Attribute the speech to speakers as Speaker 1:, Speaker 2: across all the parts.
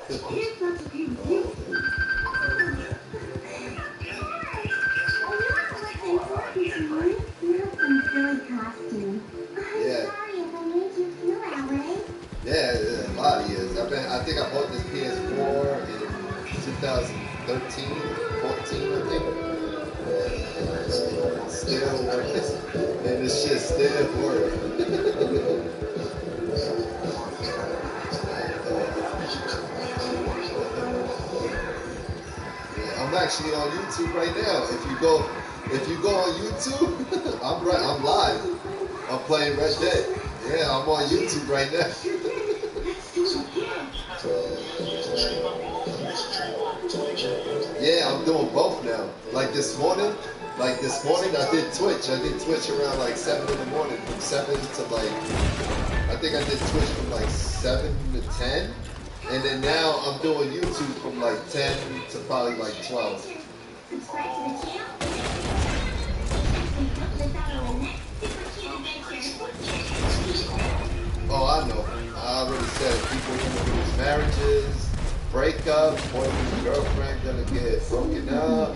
Speaker 1: Yeah, a lot of years. I think I bought this PS4 in 2013, 14, I think. Still working. And this shit still works. I'm actually on YouTube right now. If you go on YouTube, I'm live. I'm playing Red Dead. Yeah, I'm on YouTube right now. Yeah, I'm doing both now. Like this morning I did Twitch. I did Twitch around like 7 in the morning, from 7 to like, I think I did Twitch from like 7 to 10. And then now I'm doing YouTube from like 10 to probably like 12. Oh, I know. I already said people are going to lose marriages, breakups, boyfriend and girlfriend going to get broken up,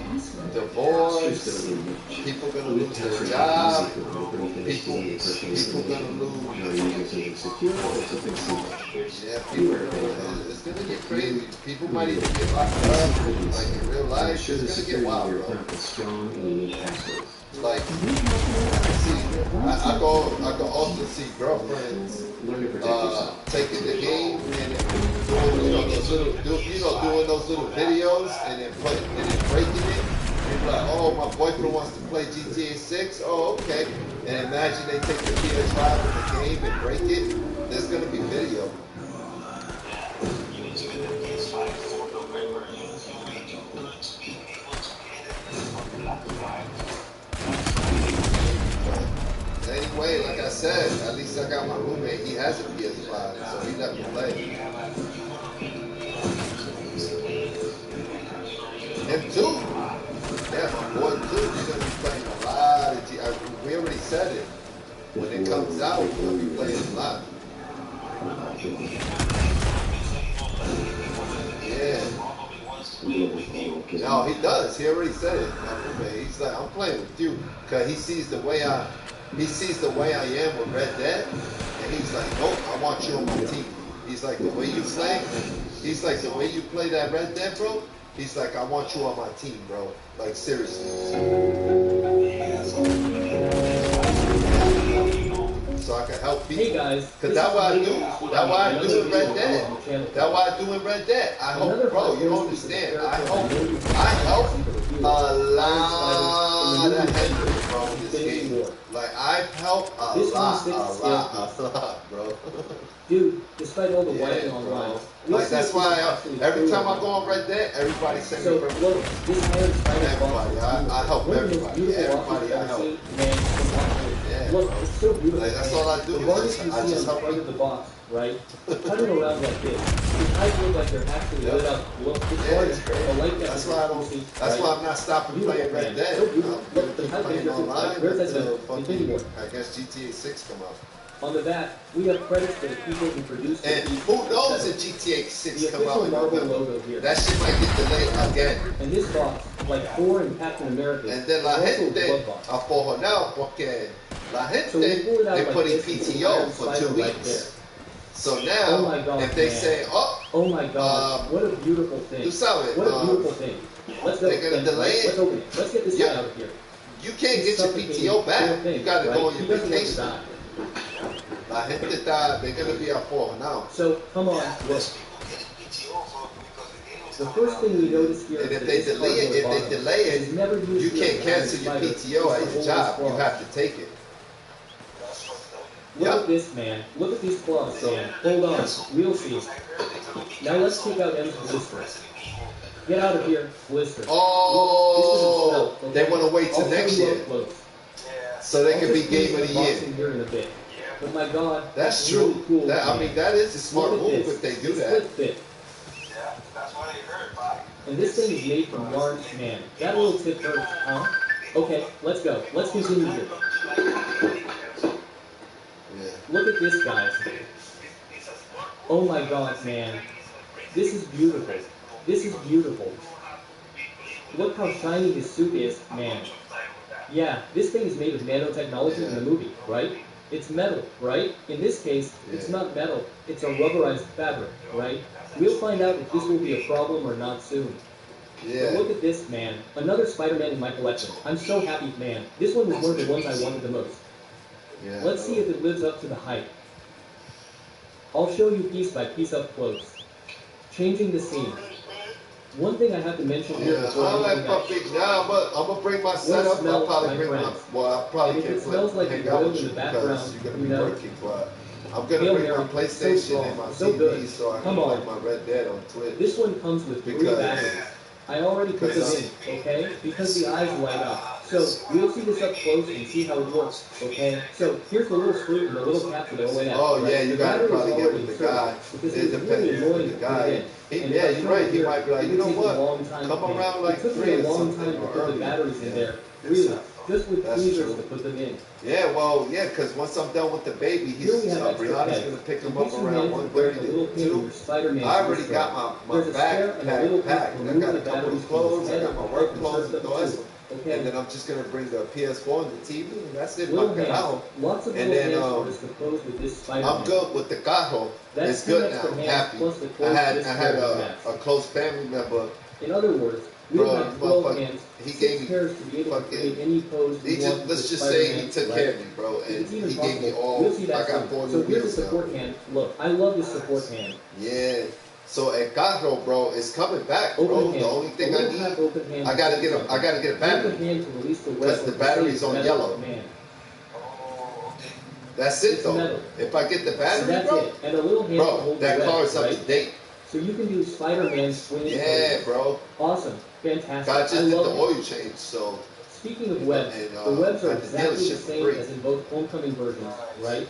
Speaker 1: divorce, people going to lose their job, people going to lose. Yeah, people, it's going to get crazy. People might even get locked up, like in real life. It's going to get wild, bro. Like, I can also see girlfriends taking the game and doing doing those little videos and then breaking it. And like, oh, my boyfriend wants to play GTA 6. Oh, okay. And imagine they take the PS5 of the game and break it. There's gonna be video. Anyway, like I said, at least I got my roommate. He has a PS5, so he let me play. Him too. Yeah, my boy too. He's gonna be playing a lot of we already said it. When it comes out, we're gonna be playing a lot. Yeah. No, he does. He already said it. My roommate. He's like, I'm playing with you, cause he sees the way I am with Red Dead, and he's like, nope, I want you on my team. He's like, the way you play, he's like, the way you play that Red Dead, bro, he's like, I want you on my team, bro. Like, seriously. So I can help people. Hey guys. Because that's what I do. That's what I do in Red Dead. That's what I do in Red Dead. I hope, bro, you don't understand. I help a lot of heads, bro, in this game. Like, I've helped a lot, bro.
Speaker 2: Dude, despite all the whiting online,
Speaker 1: like that's why every time I go on Red Dead, everybody send me everybody. I help everybody. Everybody I help. Yeah,
Speaker 2: look, it's so beautiful.
Speaker 1: Like, that's all I do.
Speaker 2: I just help you. The box, right? Cutting around like this. His eyes look like they're actually lit up. Look, it's great.
Speaker 1: That's why I don't. That's why I'm not stopping playing Red Dead. I'm gonna keep playing online until fucking, I guess GTA 6 come out.
Speaker 2: On the back, we have credits for the people who produced it.
Speaker 1: And who knows if GTA 6 come out in November? That shit might get delayed again.
Speaker 2: And this box, like Thor and Captain America,
Speaker 1: and then la gente apojonado porque la gente they putting PTO for 2 weeks. So now, if they say,
Speaker 2: oh my God, what a beautiful thing. What a beautiful thing. Let's go.
Speaker 1: They're gonna delay it.
Speaker 2: Let's open it. Let's get this guy out of here.
Speaker 1: You can't get your PTO back. You gotta go on your vacation. La gente está, they're gonna be out for now.
Speaker 2: So come on, look. The first thing we notice here,
Speaker 1: and if they delay it, you can't cancel your PTO at your job. You have to take it.
Speaker 2: Look at this, man. Look at these claws, man. Hold on. We'll see. Now let's take out M's blister. Get out of here, blister.
Speaker 1: Oh, look, they want to wait till next year, so they can be game of the year.
Speaker 2: Here in a bit. But my God,
Speaker 1: that's true. Really cool, I mean, that is a smart move if they do that.
Speaker 2: Fit. Yeah, that's what I heard. And this thing is made from yarn, man. That little tip hurts, huh? Okay, let's go. Let's continue here. Look at this, guys. Oh my God, man. This is beautiful. This is beautiful. Look how shiny his suit is, man. Yeah, this thing is made of nanotechnology in the movie, right? It's metal, right? In this case, it's not metal, it's a rubberized fabric, right? We'll find out if this will be a problem or not soon.
Speaker 1: Yeah.
Speaker 2: But look at this, man. Another Spider-Man in my collection. I'm so happy, man. This one was one of the ones I wanted the most.
Speaker 1: Yeah.
Speaker 2: Let's see if it lives up to the hype. I'll show you piece by piece up close. Changing the scene. One thing I have to mention here before
Speaker 1: I'm gonna bring my setup. I'll probably bring my. Well, I probably can't hang out with you because you're gonna be working, but I'm gonna bring my PlayStation and my TV so I can play my Red Dead on Twitch.
Speaker 2: This one comes with 3 batteries. I already put them in, okay? Because the eyes light up. So we'll see this up close and see how it works, okay? So here's the little screw and the little cap to the OLED.
Speaker 1: Oh yeah, you gotta probably get with the guy. It depends on the guy. Yeah, you're right. He might be like, you know what? Come around like 3 or something or early.
Speaker 2: The batteries in there. Really, just with tweezers to put them in.
Speaker 1: Yeah, well, yeah, because once I'm done with the baby, Brianna's going to pick him up around 1:30 to 2. I already got my backpack packed. I got a couple of clothes, I got my work clothes and all that. And then I'm just going to bring the PS4 and the TV, and that's it. And then I'm good with the carro. It's good now. I'm happy. I had a close family member.
Speaker 2: In other words,
Speaker 1: Bro, he gave me fucking, let's just say he took care of me, bro, and he gave me all, I got 4 new wheels now.
Speaker 2: Support hand. Look, I love this support hand.
Speaker 1: Yeah, so at Carro, bro, it's coming back, bro. The only thing I need, I gotta get a battery, because the battery's on yellow. That's it though. If I get the battery, bro, that car's up to date.
Speaker 2: So you can do Spider-Man swing.
Speaker 1: Yeah, bro.
Speaker 2: Awesome. Fantastic.
Speaker 1: I just did the oil change, so.
Speaker 2: Speaking of webs, the webs are exactly the same as in both Homecoming versions, right?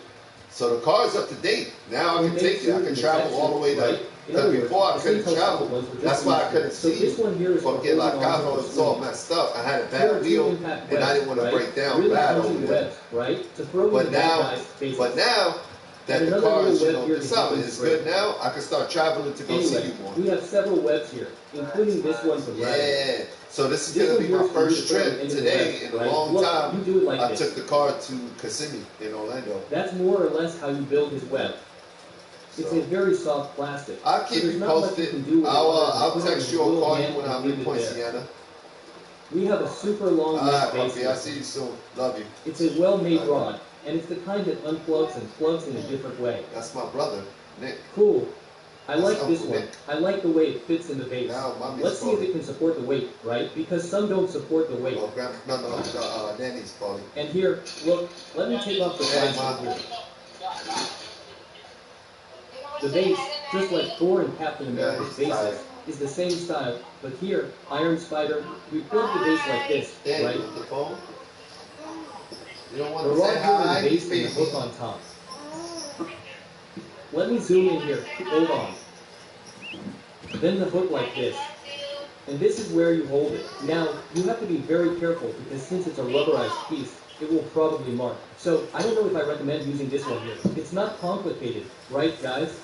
Speaker 1: So the car's up to date. Now I can take it. I can travel all the way to. Because before I couldn't travel. That's why I couldn't see. Forget like Carro, it's all messed up. I had a bad wheel, and I didn't want to break down bad over there. But now. That the car is, the sound is good now. I can start traveling to go see you more.
Speaker 2: We have several webs here, including this one from
Speaker 1: Yeah. So this is going to be my first trip today in a long time. I took the car to Kissimmee in Orlando.
Speaker 2: That's more or less how you build his web. It's a very soft plastic.
Speaker 1: I'll keep you posted. I'll text you or call you when I'm in Point Siena.
Speaker 2: We have a super long neck base.
Speaker 1: I'll see you soon. Love you.
Speaker 2: It's a well-made rod. And it's the kind that unplugs and plugs in a different way.
Speaker 1: That's my brother, Nick.
Speaker 2: Cool. I like this one. I like the way it fits in the base. Let's see if it can support the weight, right? Because some don't support the weight.
Speaker 1: No, Nanny's calling.
Speaker 2: And here, look, let me take off the plastic here. The base, just like Thor and Captain America's bases, is the same style, but here, Iron Spider, we plug the base like this, right? The rod here is based in the hook on top. Let me zoom in here. Hold on. Then the hook like this. And this is where you hold it. Now, you have to be very careful because since it's a rubberized piece, it will probably mark. So, I don't know if I recommend using this one here. It's not complicated, right guys?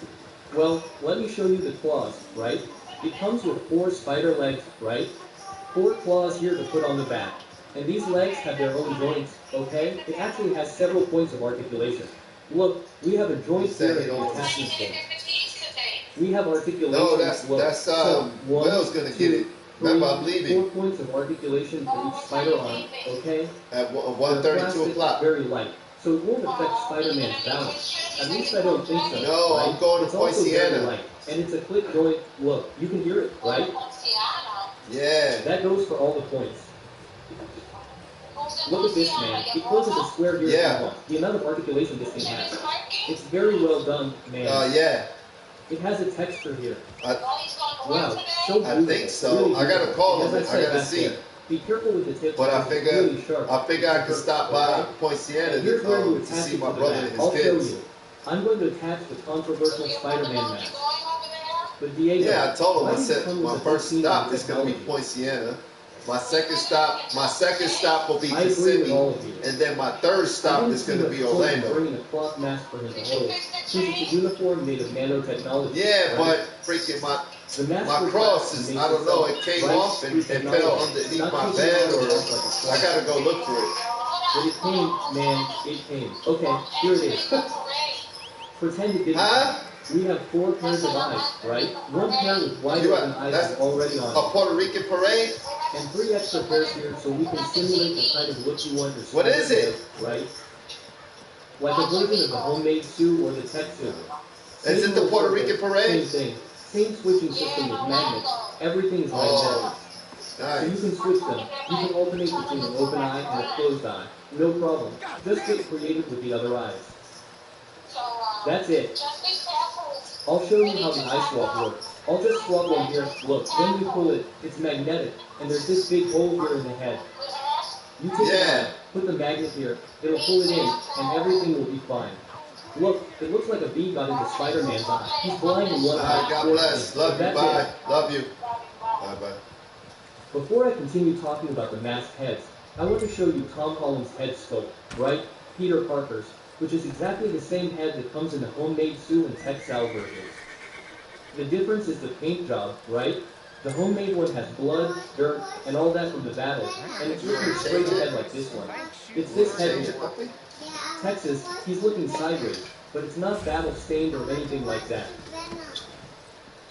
Speaker 2: Well, let me show you the claws, right? It comes with 4 spider legs, right? 4 claws here to put on the back. And these legs have their own joints, okay? It actually has several points of articulation. Look, we have a joint here at the attachment point. We have articulation.
Speaker 1: No, that's Will's gonna get it. Remember, I'm leaving.
Speaker 2: 4 points of articulation for each spider arm, okay?
Speaker 1: At 1:30, 2 o'clock.
Speaker 2: Very light, so it won't affect Spider-Man's balance. At least I don't think so.
Speaker 1: No, right? I'm going to Point Siena.
Speaker 2: And it's a click joint. Look, you can hear it, right?
Speaker 1: Yeah.
Speaker 2: That goes for all the points. Look at this, man. It closes a square here.
Speaker 1: Yeah.
Speaker 2: The amount of articulation this thing has. It's very well done, man.
Speaker 1: Yeah.
Speaker 2: It has a texture here.
Speaker 1: Wow, so beautiful. I think so. Really I gotta call him. I gotta see.
Speaker 2: Be careful with the tip.
Speaker 1: But I figure I could stop by Point Siena to see my brother and his kids.
Speaker 2: I'm going to attach the controversial Spider-Man mask. But Diego,
Speaker 1: yeah, I told him. I said my first stop is gonna be Point Siena. My second stop will be Kissimmee, and then my third stop is going to be Orlando.
Speaker 2: Bringing a cloth mask for him to hold, since it's a uniform made of nanotechnology.
Speaker 1: Yeah, right? But freaking my cross is, I don't know, it came off and fell underneath my bed, or I gotta go look for it.
Speaker 2: But it came, man, it came. Okay, here it is. Pretend it didn't.
Speaker 1: Huh?
Speaker 2: We have 4 pairs of eyes, right? 1 pair with wide open eyes is already on.
Speaker 1: A Puerto Rican parade?
Speaker 2: And 3 extra pairs here so we can simulate the kind of look you want your
Speaker 1: What is it?
Speaker 2: Right? Like a version of the homemade suit or the tech suit.
Speaker 1: Is it the Puerto Rican parade?
Speaker 2: Same thing. Same switching system with magnets. Everything is magnetic.
Speaker 1: Nice.
Speaker 2: So you can switch them. You can alternate between an open eye and a closed eye. No problem. Just get creative with the other eyes. That's it. I'll show you how the eye swap works. I'll just swap one here. Look, when you pull it, it's magnetic, and there's this big hole here in the head. You take it out, put the magnet here, it'll pull it in, and everything will be fine. Look, it looks like a bee got into Spider-Man's eye. He's blind in one eye.
Speaker 1: God bless. Love you. Bye. Love you. Bye-bye.
Speaker 2: Before I continue talking about the masked heads, I want to show you Tom Holland's head sculpt, right? Peter Parker's, which is exactly the same head that comes in the homemade suit and textile versions. The difference is the paint job, right? The homemade one has blood, dirt, and all that from the battle, and it's looking straight ahead like this one. It's this head here. Texas, he's looking sideways, but it's not battle-stained or anything like that.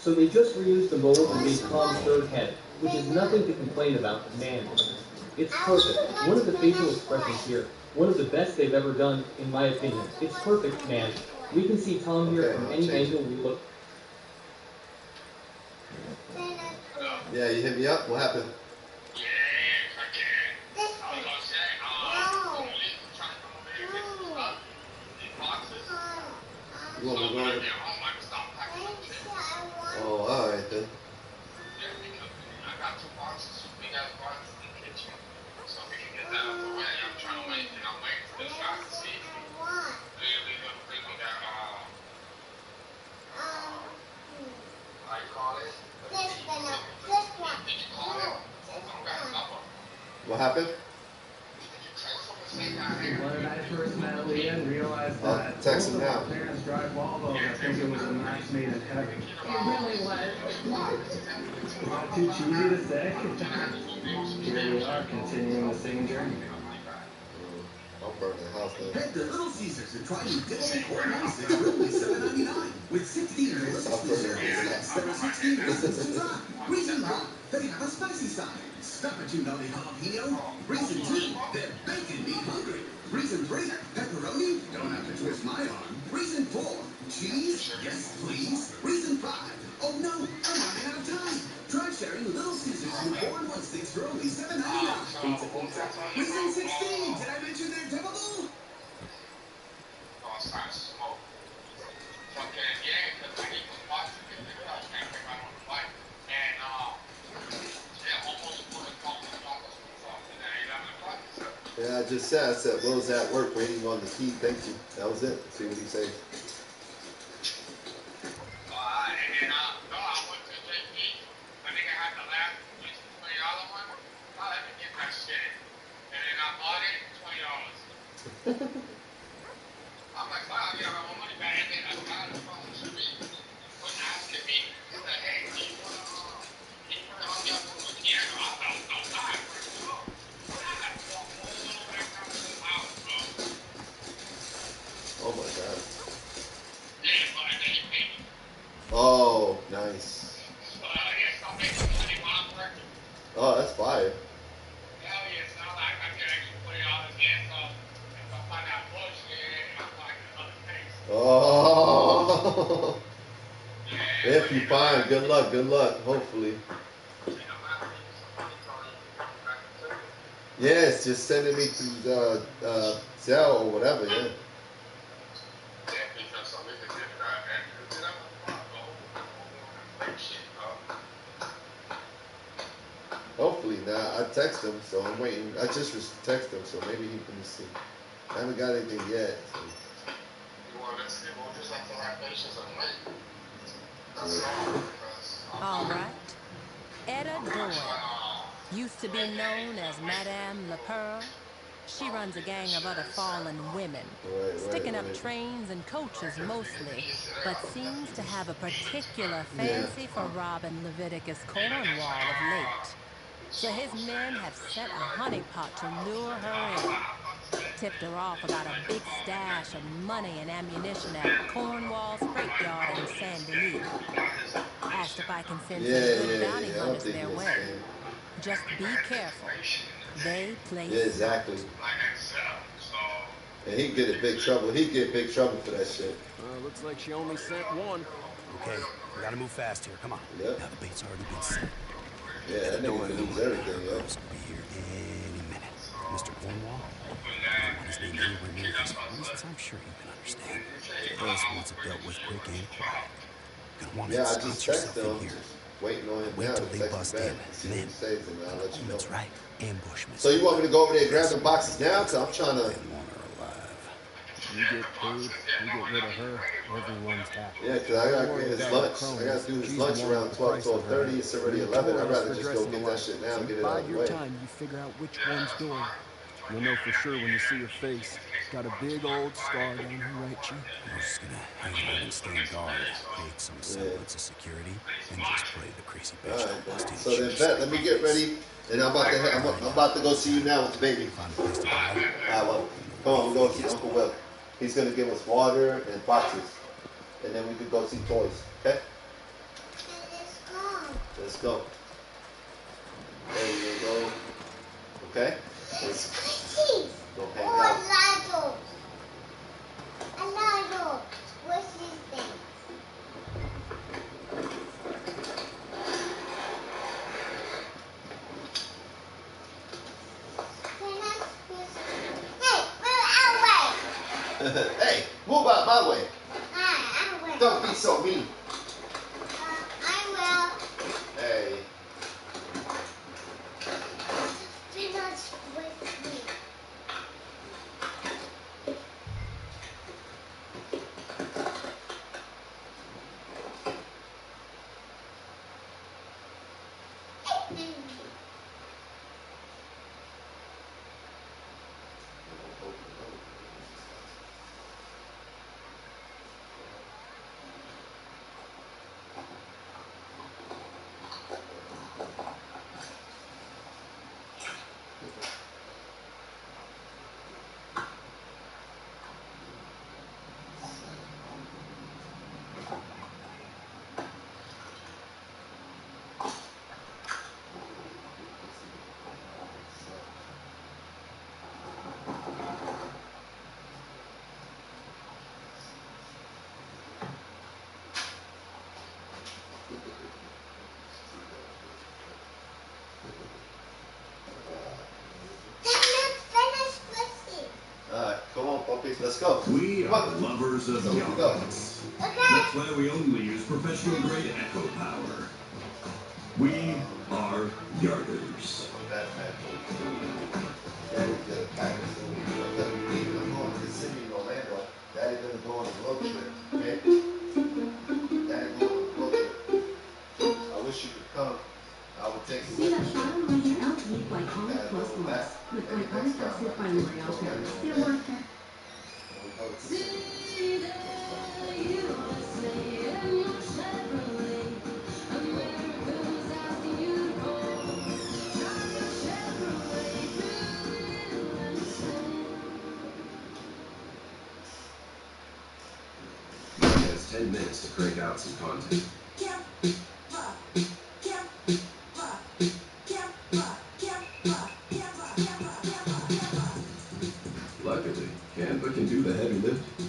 Speaker 2: So they just reused the mold and made Tom's third head, which is nothing to complain about, man. It's perfect. One of the facial expressions here, one of the best they've ever done, in my opinion. It's perfect, man. We can see Tom here from any angle we look.
Speaker 1: Yeah, you hit me up? What happened? You want me to go over? Oh, alright then. What happened?
Speaker 3: When I first met Leah and realized that
Speaker 1: text him now.
Speaker 3: parents drive Volvos, I think it was a match made in heaven.
Speaker 4: It really was.
Speaker 3: Not too cheesy to say. Here we are, continuing the same journey.
Speaker 1: I'll burn the house down.
Speaker 5: Head to Little Caesars and try new dipping corn nuggets for only $7.99 with 16 delicious desserts. There are 16 reasons to try. Reason 1, they have a spicy side. Stop at you naughty jalapeno. Reason 2, they're baking me hungry. Reason 3, pepperoni. Don't have to twist my arm. Reason 4, cheese. Yes, please. Reason 5, oh no, I'm running out of time. Try sharing Little Caesars with 4 and 1 sticks for only $7.99. Pizza, pizza. Reason 16, did I mention they're dippable?
Speaker 1: Yeah, I just said, Will's at work waiting on the key, thank you. That was it. See what he says. Oh my god. Oh, nice. Oh, that's fire. Oh. If you find, good luck, hopefully. Yes, just send it me through Zelle or whatever, yeah. Hopefully, now I text him, so I'm waiting. I just text him, so maybe he can see. I haven't got anything yet. So.
Speaker 4: All right. Etta Doyle. You
Speaker 6: used to be known as Madame Le Pearl. She runs a gang of other fallen women, sticking up trains and coaches mostly, but seems to have a particular fancy for robbing Leviticus Cornwall of late. So his men have set a honeypot to lure her in. Tipped her off about a big stash of money and ammunition at Cornwall's freight yard in Saint Denis. Asked if I can send some good bounty hunters their way. Just be careful. They play
Speaker 1: Yeah, exactly. And he'd get in big trouble. He'd get in big trouble for that shit.
Speaker 7: Looks like she only sent one.
Speaker 8: Okay, we gotta move fast here. Come on.
Speaker 1: Yep.
Speaker 8: Now the bait's already been set.
Speaker 1: Yeah, that nigga could lose everything, yo.
Speaker 8: He's gonna be here any minute. Mr. Cornwall, I don't want his name anywhere near this for reasons I'm sure you can understand. This wants it dealt with quick and quiet. You're gonna want to
Speaker 1: I
Speaker 8: ensconce
Speaker 1: just
Speaker 8: yourself
Speaker 1: texted him.
Speaker 8: in here.
Speaker 1: Just waiting on him
Speaker 8: Wait
Speaker 1: now
Speaker 8: till
Speaker 1: to
Speaker 8: they
Speaker 1: text
Speaker 8: bust
Speaker 1: me back
Speaker 8: in,
Speaker 1: and see
Speaker 8: and
Speaker 1: what he says, and I'll let you know.
Speaker 8: That's right. Ambushment.
Speaker 1: So you want me to go over there and grab the boxes now? Because I'm trying to...
Speaker 7: You get paid, you get rid of her, everyone's happy.
Speaker 1: Yeah, because I got to get his lunch. I got to do his lunch around 12, 12:30. It's already 11. I'd rather just go get that shit now and get it out of the way.
Speaker 7: Bide your time, you figure out which one's doing. You'll know for sure when you see her face. Got a big old scar down her right cheek.
Speaker 8: We're just gonna hang out and stand guard, create some semblance of security, and just pray the crazy bitch don't bust in.
Speaker 1: So then, Bet, let me get ready, and I'm about to go see you now with the baby.
Speaker 8: Find a place to hide.
Speaker 1: Well, come on, we'll go see Uncle Will. He's gonna give us water and boxes, and then we can go see toys. Okay? Let's go. There you go. Okay? Let's go hang out.
Speaker 9: What's his name?
Speaker 1: Hey, move out my way.
Speaker 9: I will.
Speaker 1: Don't be so mean.
Speaker 9: I will.
Speaker 1: Hey.
Speaker 9: Finish with me.
Speaker 1: Let's go.
Speaker 5: We are lovers of yards. That's why we only use professional grade echo power. We are yarders.
Speaker 1: Daddy's gonna pack us in. I'm going to the city in Orlando. Daddy's gonna go on a road trip. Okay? Daddy's going on a road trip. I wish you could come. I would take you with me. Gotta go back. Maybe next time. Still worth it.
Speaker 10: He has 10 minutes to crank out some content. Luckily, Canva can do the heavy lifting.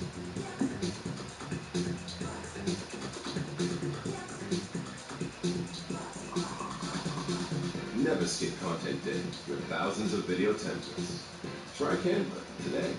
Speaker 10: Never skip content day with thousands of video templates. Try Canva today.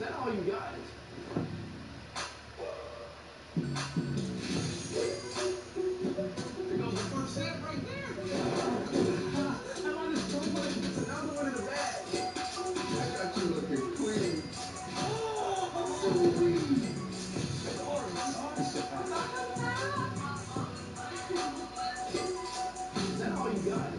Speaker 3: that all you got? There goes the first step right there. I might as well put another one in the bag.
Speaker 1: I got you looking clean. So clean.
Speaker 3: Is that all you got?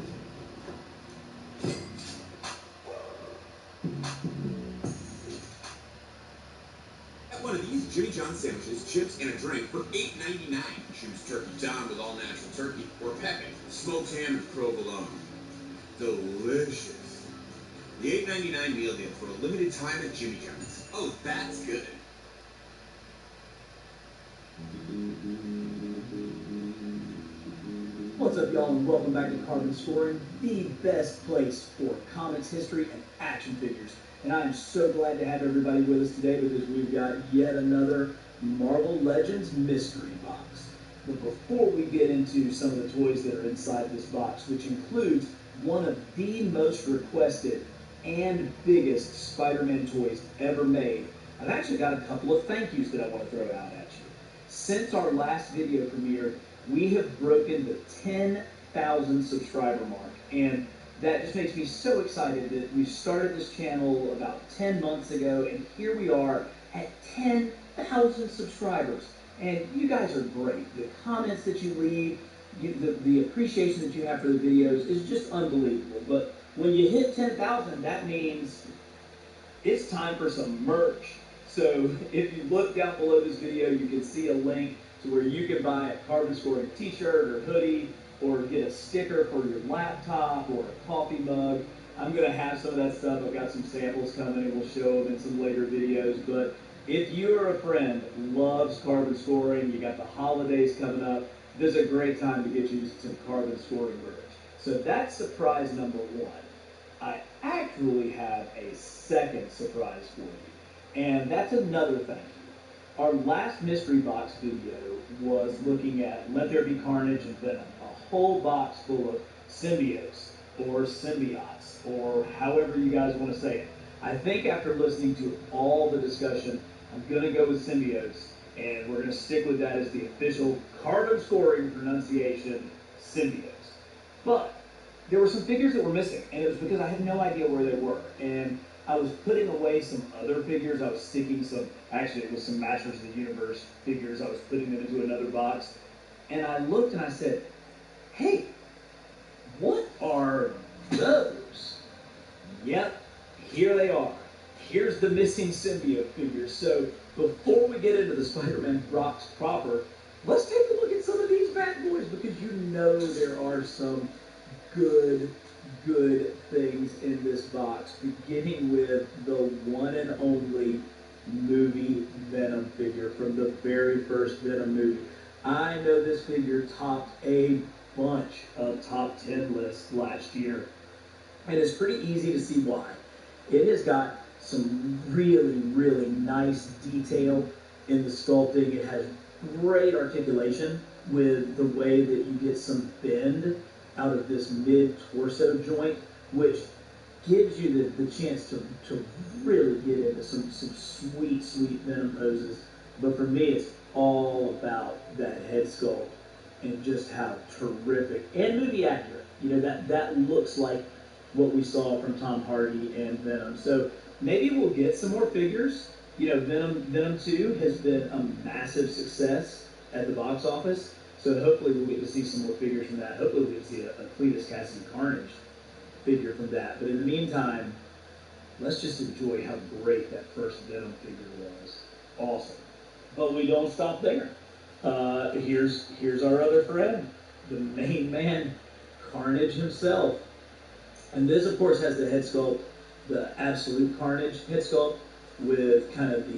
Speaker 5: Get one of these Jimmy John sandwiches, chips, and a drink for $8.99. Choose Turkey John with all-natural turkey or Pepe, smoked ham and provolone. Delicious. The $8.99 meal deal for a limited time at Jimmy John's. Oh, that's good.
Speaker 11: What's up, y'all, and welcome back to Carbon Scoring, the best place for comics, history, and action figures. And I am so glad to have everybody with us today because we've got yet another Marvel Legends mystery box. But before we get into some of the toys that are inside this box, which includes one of the most requested and biggest Spider-Man toys ever made, I've actually got a couple of thank yous that I want to throw out at you. Since our last video premiere, we have broken the 10,000 subscriber mark, and that just makes me so excited that we started this channel about 10 months ago, and here we are at 10,000 subscribers. And you guys are great. The comments that you leave, the appreciation that you have for the videos is just unbelievable. But when you hit 10,000, that means it's time for some merch. So if you look down below this video, you can see a link to where you can buy a Carbon Scoring t-shirt or hoodie, or get a sticker for your laptop or a coffee mug. I'm going to have some of that stuff. I've got some samples coming and we'll show them in some later videos. But if you're a friend that loves Carbon Scoring, you got the holidays coming up, this is a great time to get you some Carbon Scoring merch. So that's surprise number one. I actually have a second surprise for you, and that's another thing. Our last mystery box video was looking at Let There Be Carnage and Venom, a whole box full of symbiotes or symbiotes or however you guys want to say it. I think after listening to all the discussion, I'm going to go with symbiotes, and we're going to stick with that as the official Carbon Scoring pronunciation, symbiotes. But there were some figures that were missing, and it was because I had no idea where they were. And I was putting away some other figures. I was sticking actually it was some Masters of the Universe figures. I was putting them into another box. And I looked and I said, hey, what are those? Yep, here they are. Here's the missing symbiote figures. So before we get into the Spider-Man box proper, let's take a look at some of these bad boys, because you know there are some good things in this box, beginning with the one and only movie Venom figure from the very first Venom movie. I know this figure topped a bunch of top 10 lists last year, and it's pretty easy to see why. It has got some really nice detail in the sculpting. It has great articulation with the way that you get some bend out of this mid-torso joint, which gives you the chance to really get into some sweet Venom poses. But for me, it's all about that head sculpt and just how terrific and movie accurate. You know, that looks like what we saw from Tom Hardy and Venom. So maybe we'll get some more figures. You know, Venom 2 has been a massive success at the box office. So hopefully we'll get to see some more figures from that. Hopefully we'll get to see a Cletus Cassidy Carnage figure from that. But in the meantime, let's just enjoy how great that first Venom figure was. Awesome. But we don't stop there. Here's our other friend, the main man, Carnage himself. And this, of course, has the head sculpt, the absolute Carnage head sculpt, with kind of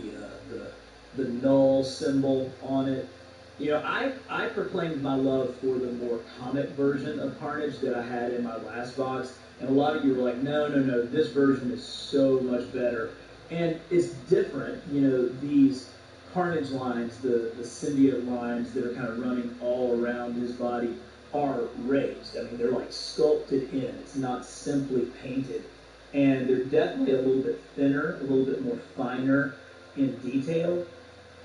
Speaker 11: the null symbol on it. You know, I proclaimed my love for the more comic version of Carnage that I had in my last box, and a lot of you were like, no, this version is so much better. And it's different. You know, these Carnage lines, the symbiote lines that are kind of running all around his body are raised. I mean, they're like sculpted in. It's not simply painted. and they're definitely a little bit thinner, a little bit more finer in detail.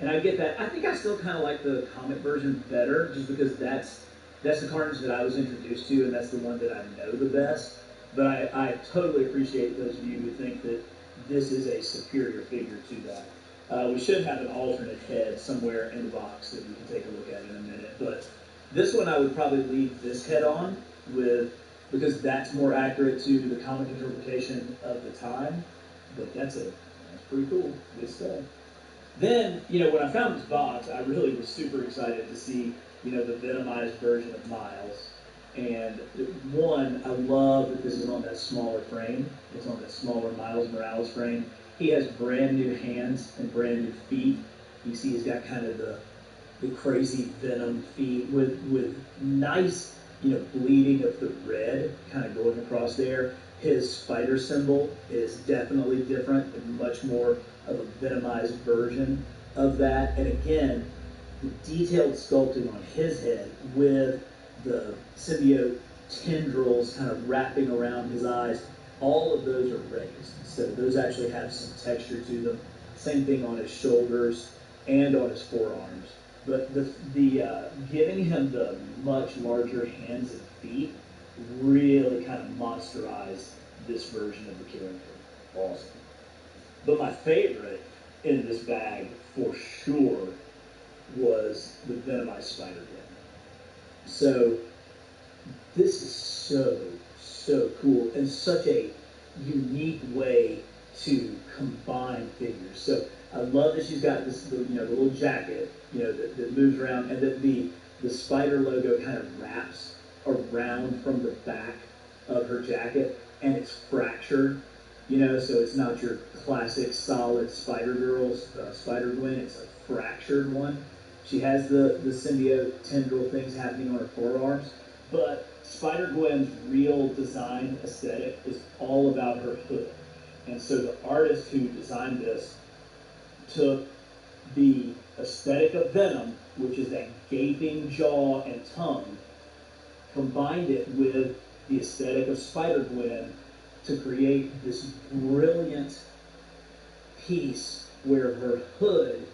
Speaker 11: And I get that. I think I still kind of like the comic version better, just because that's the Carnage that I was introduced to, and that's the one that I know the best. But I totally appreciate those of you who think that this is a superior figure to that. We should have an alternate head somewhere in the box that we can take a look at in a minute. But this one I would probably leave this head on because that's more accurate to the comic interpretation of the time. But that's pretty cool. Good stuff. Then, when I found this box, I really was super excited to see, the Venomized version of Miles. And one, I love that this is on that smaller frame. It's on that smaller Miles Morales frame. He has brand new hands and brand new feet. You see he's got kind of the crazy Venom feet with nice, bleeding of the red kind of going across there. His spider symbol is definitely different and much more of a Venomized version of that. And again, the detailed sculpting on his head with the symbiote tendrils kind of wrapping around his eyes, all of those are raised. So those actually have some texture to them. Same thing on his shoulders and on his forearms. But the giving him the much larger hands and feet really kind of monsterized this version of the character. Awesome. But my favorite in this bag, for sure, was the Venomized Spider-Man. So this is so cool and such a unique way to combine figures. So I love that she's got this, the little jacket, that moves around, and that the spider logo kind of wraps around from the back of her jacket, and it's fractured, so it's not your classic solid Spider-Girl's Spider-Gwen, it's a fractured one. She has the symbiote tendril things happening on her forearms, but Spider-Gwen's real design aesthetic is all about her hood. And so the artist who designed this took the aesthetic of Venom, which is that gaping jaw and tongue, combined it with the aesthetic of Spider-Gwen to create this brilliant piece where her hood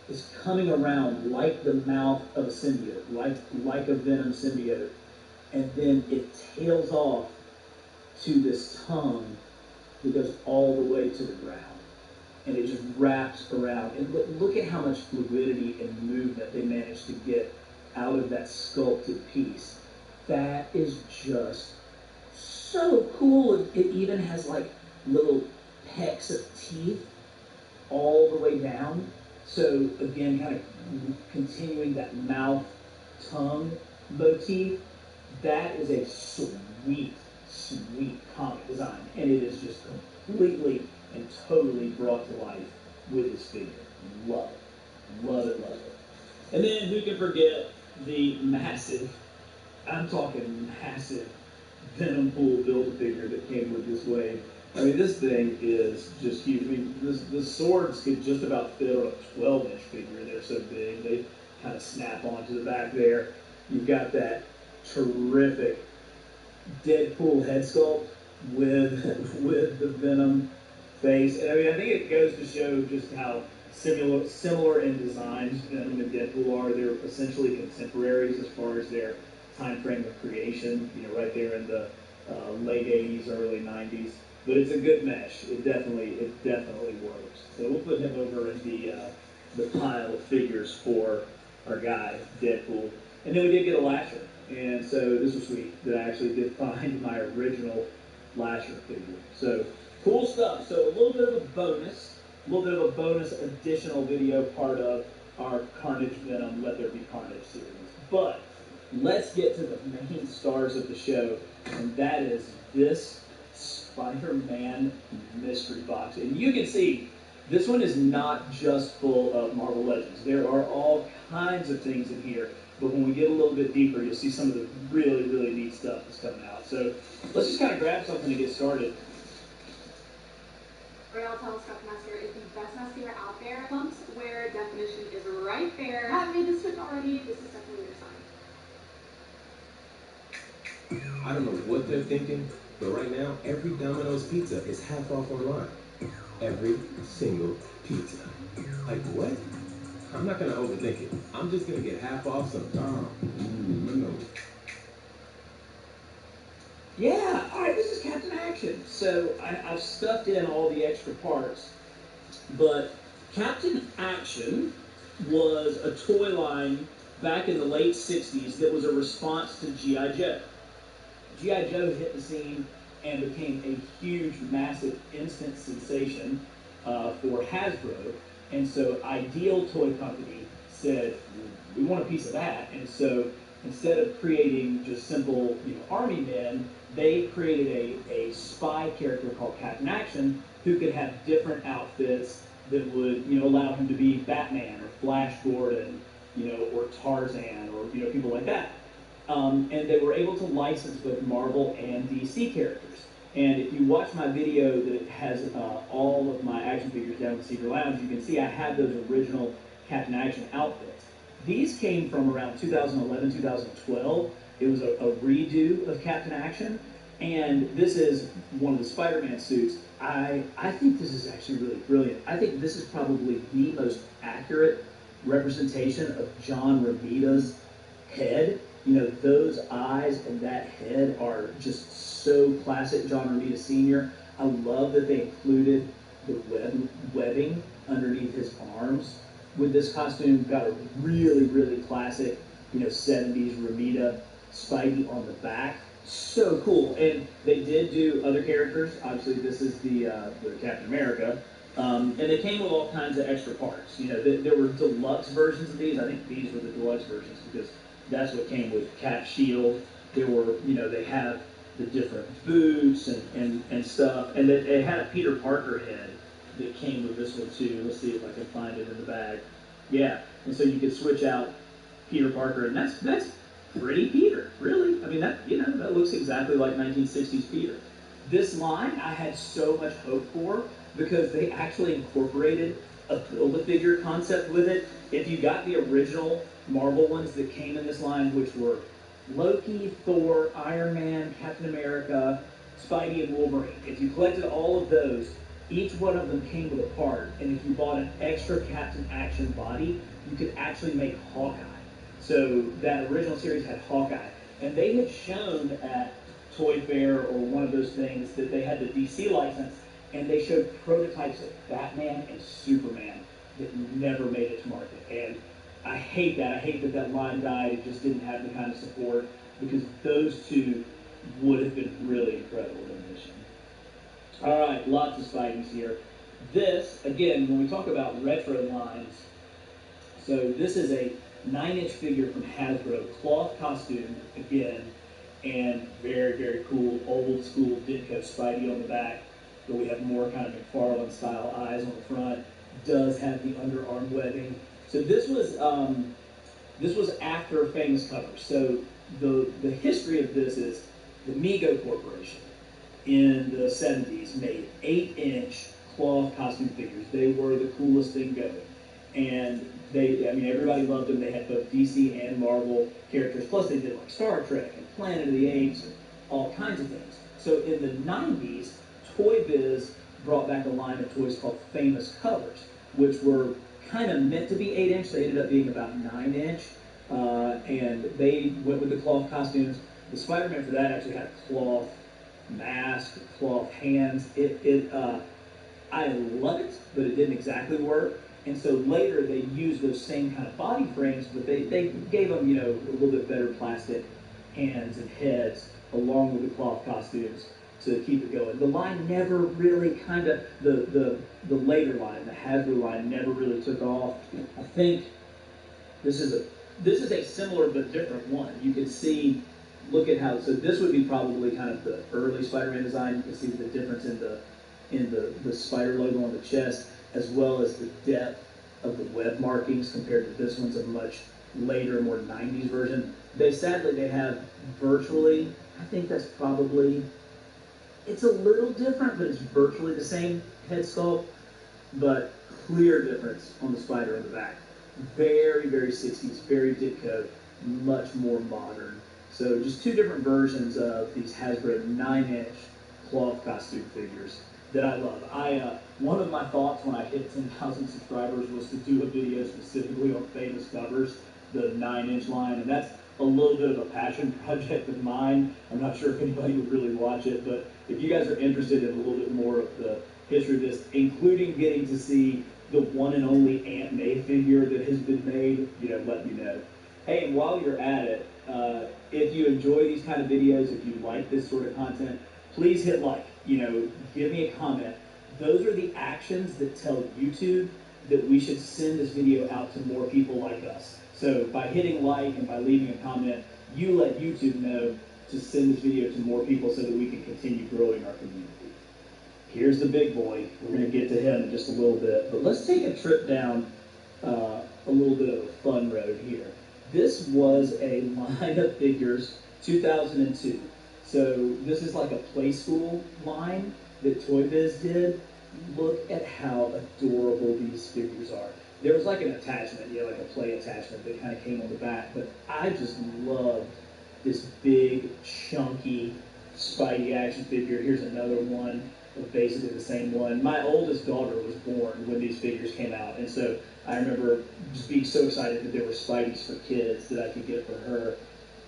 Speaker 11: is coming around like the mouth of a symbiote, like a Venom symbiote, and then it tails off to this tongue that goes all the way to the ground. And it just wraps around. And look at how much fluidity and movement they managed to get out of that sculpted piece. That is just so cool. It even has like little pecks of teeth all the way down. So again, kind of continuing that mouth-tongue motif. That is a sweet comic design. And it is just completely and totally brought to life with this figure. Love it. Love it, love it. And then who can forget the massive, I'm talking massive, Venom Pool Build-A-Figure that came with this wave. I mean, this thing is just huge. I mean, the swords could just about fit on a 12-inch figure. They're so big. They kind of snap onto the back there. You've got that terrific Deadpool head sculpt with the Venom face. And I mean, I think it goes to show just how similar in designs Venom and Deadpool are. They're essentially contemporaries as far as their time frame of creation, right there in the late 80s, early 90s. But it's a good mesh. It definitely works. So we'll put him over in the pile of figures for our guy, Deadpool. And then we did get a Lasher. And so this was sweet that I actually did find my original Lasher figure. So cool stuff. So a little bit of a bonus additional video part of our Carnage Venom Let There Be Carnage series. But let's get to the main stars of the show, and that is this Spider-Man mystery box. And you can see this one is not just full of Marvel Legends. There are all kinds of things in here, but when we get a little bit deeper, you'll see some of the really, really neat stuff that's coming out. So let's just kind of grab something to get started.
Speaker 4: Braille Telescope Mascara is the best mascara out there. Plumps wear definition is right there. I made this switch already. This is definitely your sign.
Speaker 12: I don't know what they're thinking, But right now, every Domino's pizza is half off online. Every single pizza. Like, what? I'm not gonna overthink it. I'm just gonna get half off some Domino's.
Speaker 11: Yeah, all right, this is Captain Action. So I've stuffed in all the extra parts, but Captain Action was a toy line back in the late 60s that was a response to G.I. Joe. G.I. Joe hit the scene and became a huge, massive, instant sensation for Hasbro. And so Ideal Toy Company said, we want a piece of that. And so instead of creating just simple army men, they created a spy character called Captain Action who could have different outfits that would allow him to be Batman or Flash Gordon, or Tarzan or people like that. And they were able to license both Marvel and DC characters. And if you watch my video that has all of my action figures down in the Secret Lounge, you can see I have those original Captain Action outfits. These came from around 2011, 2012. It was a redo of Captain Action. And this is one of the Spider-Man suits. I think this is actually really brilliant. I think this is probably the most accurate representation of John Romita's head. Those eyes and that head are just so classic John Romita Sr. I love that they included the webbing underneath his arms with this costume. Got a really, really classic, 70s Romita Spidey on the back. So cool. And they did do other characters. Obviously, this is the Captain America. And they came with all kinds of extra parts. There were deluxe versions of these. I think these were the deluxe versions because that's what came with Cap Shield. There were, they have the different boots and stuff. And they had a Peter Parker head that came with this one too. Let's see if I can find it in the bag. Yeah. And so you could switch out Peter Parker, and that's pretty Peter, really. I mean, that looks exactly like 1960s Peter. This line I had so much hope for because they actually incorporated a Build-A-Figure concept with it. If you got the original Marvel ones that came in this line, which were Loki, Thor, Iron Man, Captain America, Spidey, and Wolverine, if you collected all of those, each one of them came with a part, and if you bought an extra Captain Action body, you could actually make Hawkeye. So that original series had Hawkeye, and they had shown at Toy Fair or one of those things that they had the DC license, and they showed prototypes of Batman and Superman that never made it to market. And I hate that. I hate that that line died. It just didn't have the kind of support because those two would have been really incredible in addition. All right, lots of Spideys here. This, again, when we talk about retro lines, so this is a 9-inch figure from Hasbro, cloth costume, again, and very, very cool, old school Ditko Spidey on the back, but we have more kind of McFarlane style eyes on the front, does have the underarm webbing. So this was after a famous cover. So the history of this is the Mego Corporation in the 70s made 8-inch cloth costume figures. They were the coolest thing going. And everybody loved them. They had both DC and Marvel characters. Plus they did like Star Trek and Planet of the Apes and all kinds of things. So in the 90s, Toy Biz brought back a line of toys called Famous Covers, which were kind of meant to be 8-inch. They ended up being about 9-inch. And they went with the cloth costumes. The Spider-Man for that actually had a cloth mask, cloth hands. I love it, but it didn't exactly work. And so later they used those same kind of body frames, but they gave them, a little bit better plastic hands and heads along with the cloth costumes to keep it going. The line never really the later line, the Hasbro line, never really took off. I think this is a similar but different one. You can see, look at how, so this would be probably kind of the early Spider-Man design. You can see the difference in the spider logo on the chest, as well as the depth of the web markings compared to this one's a much later, more 90s version. They have virtually, I think that's probably, it's a little different, but it's virtually the same head sculpt, but clear difference on the spider in the back. Very, very 60s, very Ditko, much more modern. So just two different versions of these Hasbro 9-inch cloth costume figures that I love. One of my thoughts when I hit 10,000 subscribers was to do a video specifically on famous covers, the 9-inch line, and that's a little bit of a passion project of mine. I'm not sure if anybody would really watch it, but if you guys are interested in a little bit more of the history of this, including getting to see the one and only Aunt May figure that has been made, let me know. Hey, and while you're at it, if you enjoy these kind of videos, if you like this sort of content, please hit like, give me a comment. Those are the actions that tell YouTube that we should send this video out to more people like us. So by hitting like and by leaving a comment, you let YouTube know to send this video to more people so that we can continue growing our community. Here's the big boy. We're going to get to him in just a little bit. But let's take a trip down a little bit of a fun road here. This was a line of figures, 2002. So this is like a play school line that Toy Biz did. Look at how adorable these figures are. There was like an attachment, like a play attachment that kind of came on the back, but I just loved this big, chunky Spidey action figure. Here's another one of basically the same one. My oldest daughter was born when these figures came out, and so I remember just being so excited that there were Spideys for kids that I could get for her.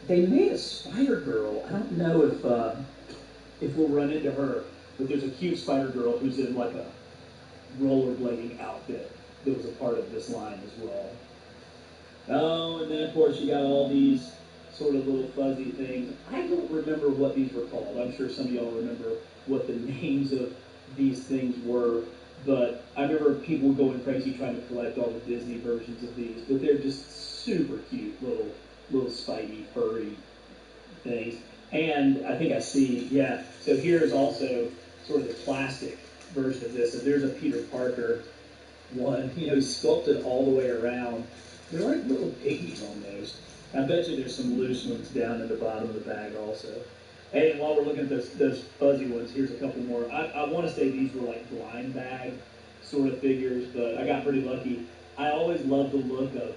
Speaker 11: They made a Spider-Girl. I don't know if we'll run into her, but there's a cute Spider-Girl who's in like a rollerblading outfit that was a part of this line as well. Oh, and then of course you got all these sort of little fuzzy things. I don't remember what these were called. I'm sure some of y'all remember what the names of these things were, but I remember people going crazy trying to collect all the Disney versions of these, but they're just super cute little Spidey furry things. And I think I see, so here's also sort of the plastic version of this. So there's a Peter Parker one, he's sculpted all the way around. They're like little piggies almost. I bet you there's some loose ones down in the bottom of the bag also. Hey, and while we're looking at those fuzzy ones, here's a couple more. I want to say these were like blind bag sort of figures, but I got pretty lucky. I always love the look of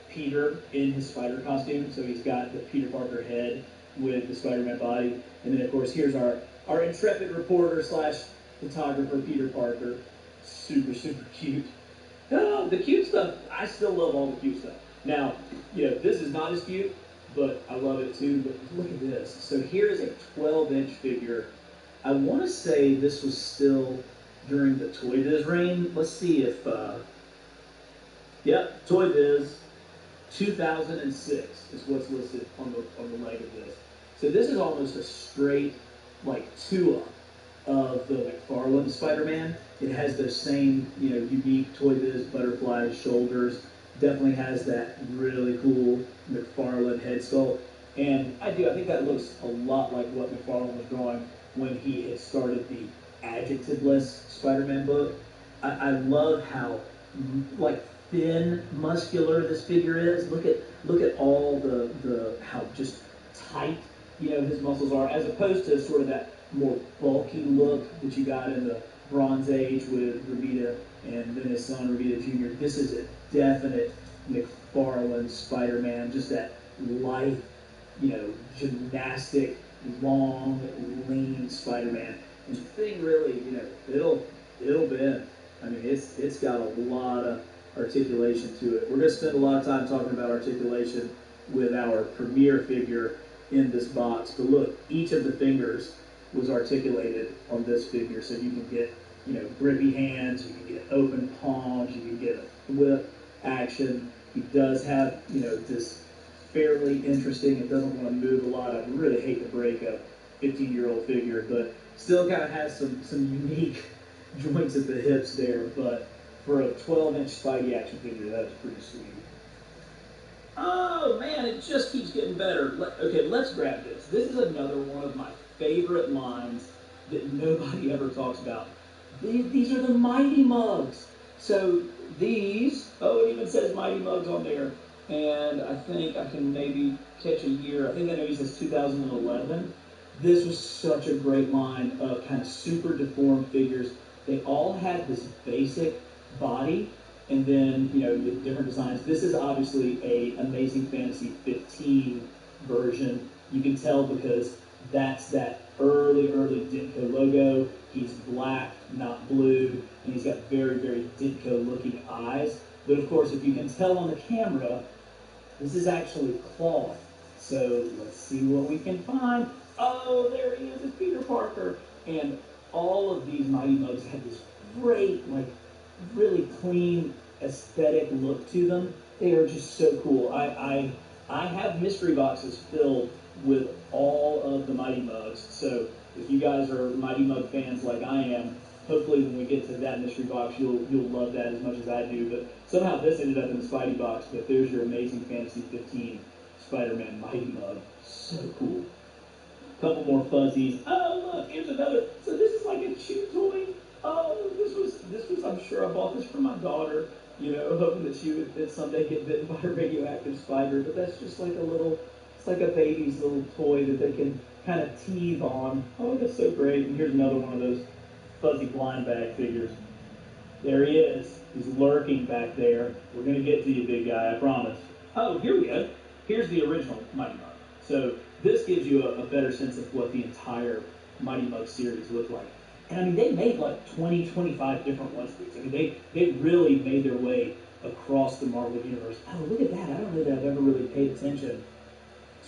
Speaker 11: Peter in his spider costume. So he's got the Peter Parker head with the Spider-Man body. And then, of course, here's our intrepid reporter / photographer, Peter Parker. Super, super cute. Oh, the cute stuff. I still love all the cute stuff. Now, this is not as cute, but I love it too. But look at this. So here is a 12-inch figure. I want to say this was still during the Toy Biz reign. Let's see if, Toy Biz 2006 is what's listed on the leg of this. So this is almost a straight, like, two-up of the McFarlane Spider-Man. It has those same, unique Toy Biz butterfly shoulders. Definitely has that really cool McFarlane head sculpt. And I think that looks a lot like what McFarlane was drawing when he had started the adjectiveless Spider-Man book. I love how, like, thin, muscular this figure is. Look at all the how just tight, his muscles are, as opposed to sort of that more bulky look that you got in the Bronze Age with Romita and then his son Romita Jr. This is a definite McFarlane Spider-Man, just that lithe, gymnastic, long, lean Spider-Man. And the thing really, it'll bend. I mean, it's got a lot of articulation to it. We're going to spend a lot of time talking about articulation with our premier figure in this box. But look, each of the fingers was articulated on this figure, so you can get, grippy hands, you can get open palms, you can get a whip action. He does have, this fairly interesting, it doesn't want to move a lot. I really hate to break a 15-year-old figure, but still kind of has some unique joints at the hips there. But for a 12-inch Spidey action figure, that's pretty sweet. Oh man, it just keeps getting better. Okay, let's grab this. This is another one of my favorite lines that nobody ever talks about. These are the Mighty Mugs. So these, it even says Mighty Mugs on there. And I think I can maybe catch a year. I think I know he says 2011. This was such a great line of kind of super deformed figures. They all had this basic body, and then, with different designs. This is obviously a Amazing Fantasy 15 version. You can tell because that's that early early Ditko logo. He's black, not blue, and he's got very, very Ditko-looking eyes. But of course, if you can tell on the camera, this is actually cloth. So let's see what we can find. Oh, there he is, it's Peter Parker. And all of these Mighty Mugs have this great, like, really clean, aesthetic look to them. They are just so cool. I have mystery boxes filled with all of the Mighty Mugs. So if you guys are Mighty Mug fans like I am, hopefully when we get to that mystery box, you'll love that as much as I do. But somehow this ended up in the Spidey box. But there's your Amazing Fantasy 15 Spider-Man Mighty Mug. So cool. Couple more fuzzies. Oh, look, here's another. So this is like a chew toy. Oh, this was. I'm sure I bought this for my daughter. You know, hoping that she would someday get bitten by a radioactive spider. But that's just like a little. It's like a baby's little toy that they can kind of tease on. Oh, that's so great. And here's another one of those fuzzy blind bag figures. There he is. He's lurking back there. We're gonna get to you, big guy. I promise. Oh, here we go. Here's the original Mighty Mug. So this gives you a better sense of what the entire Mighty Mug series looked like. And I mean, they made like 20, 25 different ones. I mean, they really made their way across the Marvel Universe. Oh, look at that. I don't know that I've ever really paid attention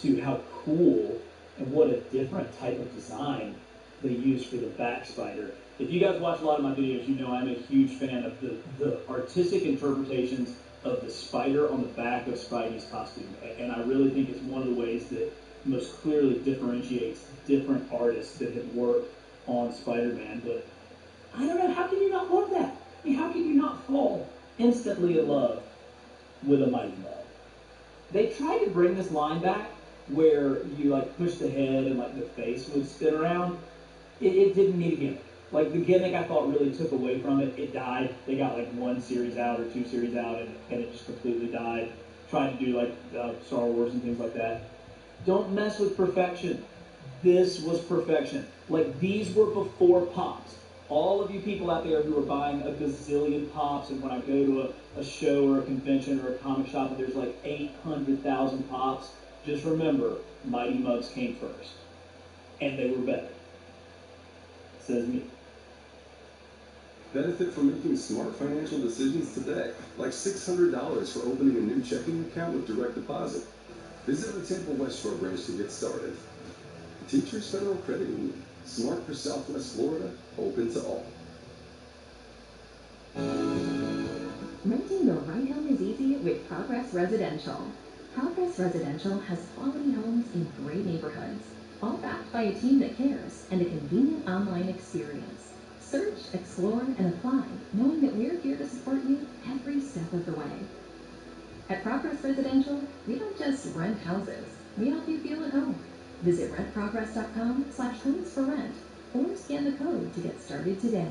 Speaker 11: to how cool and what a different type of design they used for the back spider. If you guys watch a lot of my videos, you know I'm a huge fan of the artistic interpretations of the spider on the back of Spidey's costume. And I really think it's one of the ways that most clearly differentiates different artists that have worked on Spider-Man. But I don't know, how can you not love that? I mean, how can you not fall instantly in love with a Mighty Mug? They tried to bring this line back where you like push the head and like the face would spin around. It didn't need a gimmick. Like the gimmick I thought really took away from it. It died. They got like 1 series out or 2 series out and it just completely died. Trying to do like Star Wars and things like that. Don't mess with perfection. This was perfection. Like these were before Pops. All of you people out there who are buying a gazillion Pops, and when I go to a show or a convention or a comic shop and there's like 800,000 Pops, just remember, Mighty Mugs came first. And they were better. Says me.
Speaker 10: Benefit from making smart financial decisions today, like $600 for opening a new checking account with direct deposit. Visit the Tampa West Shore branch to get started. Teachers Federal Credit Union, smart for Southwest Florida, open to all.
Speaker 13: Renting the right home is easy with Progress Residential. Progress Residential has quality homes in great neighborhoods, all backed by a team that cares and a convenient online experience. Search, explore, and apply, knowing that we're here to support you every step of the way. At Progress Residential, we don't just rent houses, we help you feel at home. Visit rentprogress.com/homes for rent or scan the code to get started today.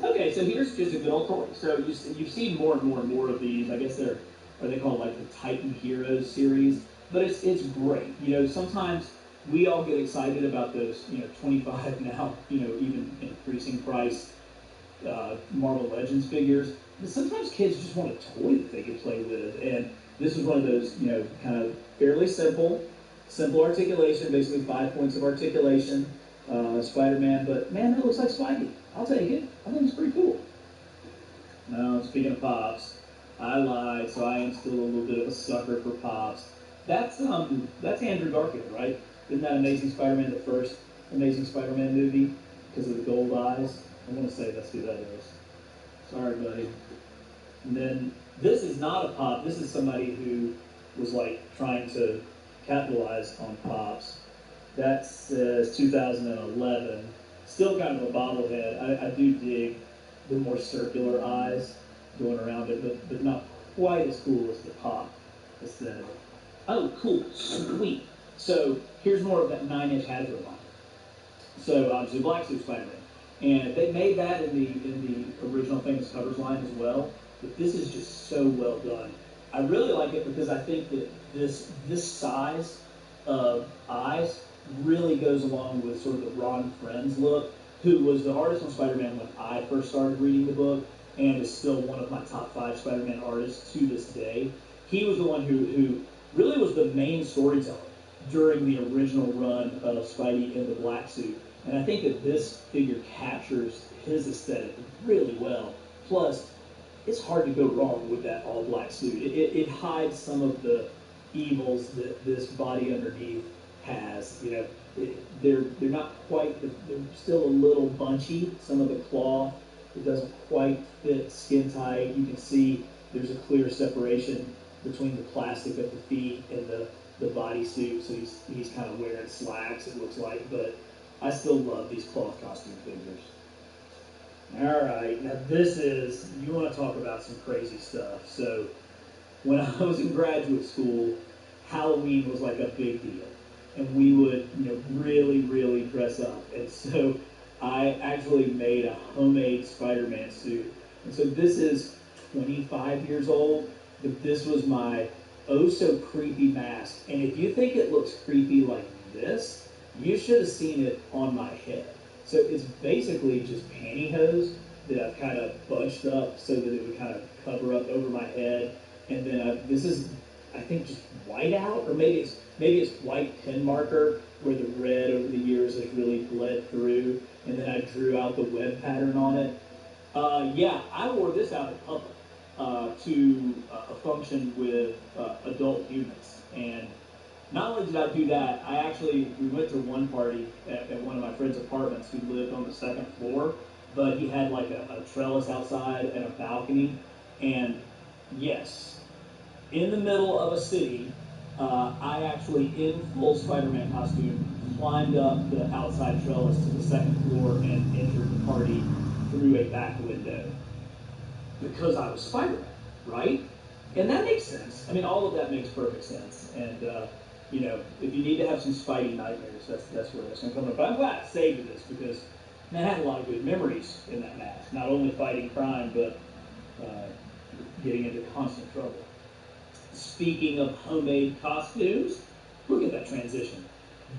Speaker 11: Okay, so here's just a good old toy. So you've seen more and more of these. I guess they called like the Titan Heroes series, but it's great. You know, sometimes we all get excited about those, 25 now, even increasing price Marvel Legends figures. But sometimes kids just want a toy that they can play with, and this is one of those, kind of fairly simple articulation, basically 5 points of articulation, Spider-Man. But man, that looks like Spidey. I'll take it. I think it's pretty cool. Now, speaking of Pops, I lied, so I am still a little bit of a sucker for Pops. That's Andrew Garfield, right? Isn't that Amazing Spider-Man, the first Amazing Spider-Man movie? Because of the gold eyes? I want to say that's who that is. Sorry, buddy. And then, this is not a Pop. This is somebody who was, trying to capitalize on Pops. That says 2011. Still kind of a bobblehead. I do dig the more circular eyes going around it, but not quite as cool as the Pop aesthetic. Oh, cool. Sweet. So here's more of that 9-inch Hasbro line. So obviously Black Suit Spider-Man. And they made that in the original Famous Covers line as well. But this is just so well done. I really like it because I think that this size of eyes really goes along with sort of the Ron Frenz look, who was the artist on Spider-Man when I first started reading the book, and is still one of my top 5 Spider-Man artists to this day. He was the one who really was the main storyteller during the original run of Spidey in the black suit. And I think that this figure captures his aesthetic really well. Plus, it's hard to go wrong with that all black suit. It hides some of the evils that this body underneath has. You know, they're not quite, they're still a little bunchy. Some of the cloth, it doesn't quite fit skin tight. You can see there's a clear separation between the plastic of the feet and the bodysuit. So he's kind of wearing slacks, it looks like, but I still love these cloth costume figures. All right, now this is, you want to talk about some crazy stuff. So when I was in graduate school, Halloween was like a big deal. And we would, really, really dress up. And so I actually made a homemade Spider-Man suit. And so this is 25 years old, but this was my oh so creepy mask. And if you think it looks creepy like this, you should have seen it on my head. So it's basically just pantyhose that I've kind of bunched up so that it would kind of cover up over my head. And then this is, I think, just white out, or maybe it's white pen marker where the red over the years has really bled through. And then I drew out the web pattern on it. Yeah, I wore this out in public to a function with adult humans. And not only did I do that, we went to one party at one of my friend's apartments who lived on the second floor, but he had like a trellis outside and a balcony. And yes, in the middle of a city, I actually, in full Spider-Man costume, climbed up the outside trellis to the second floor and entered the party through a back window. Because I was Spider-Man, right? And that makes sense. I mean, all of that makes perfect sense. And, if you need to have some Spidey nightmares, that's where that's going to come from. But I'm glad I saved this because, man, I had a lot of good memories in that mask. Not only fighting crime, but getting into constant trouble. Speaking of homemade costumes, look at that transition.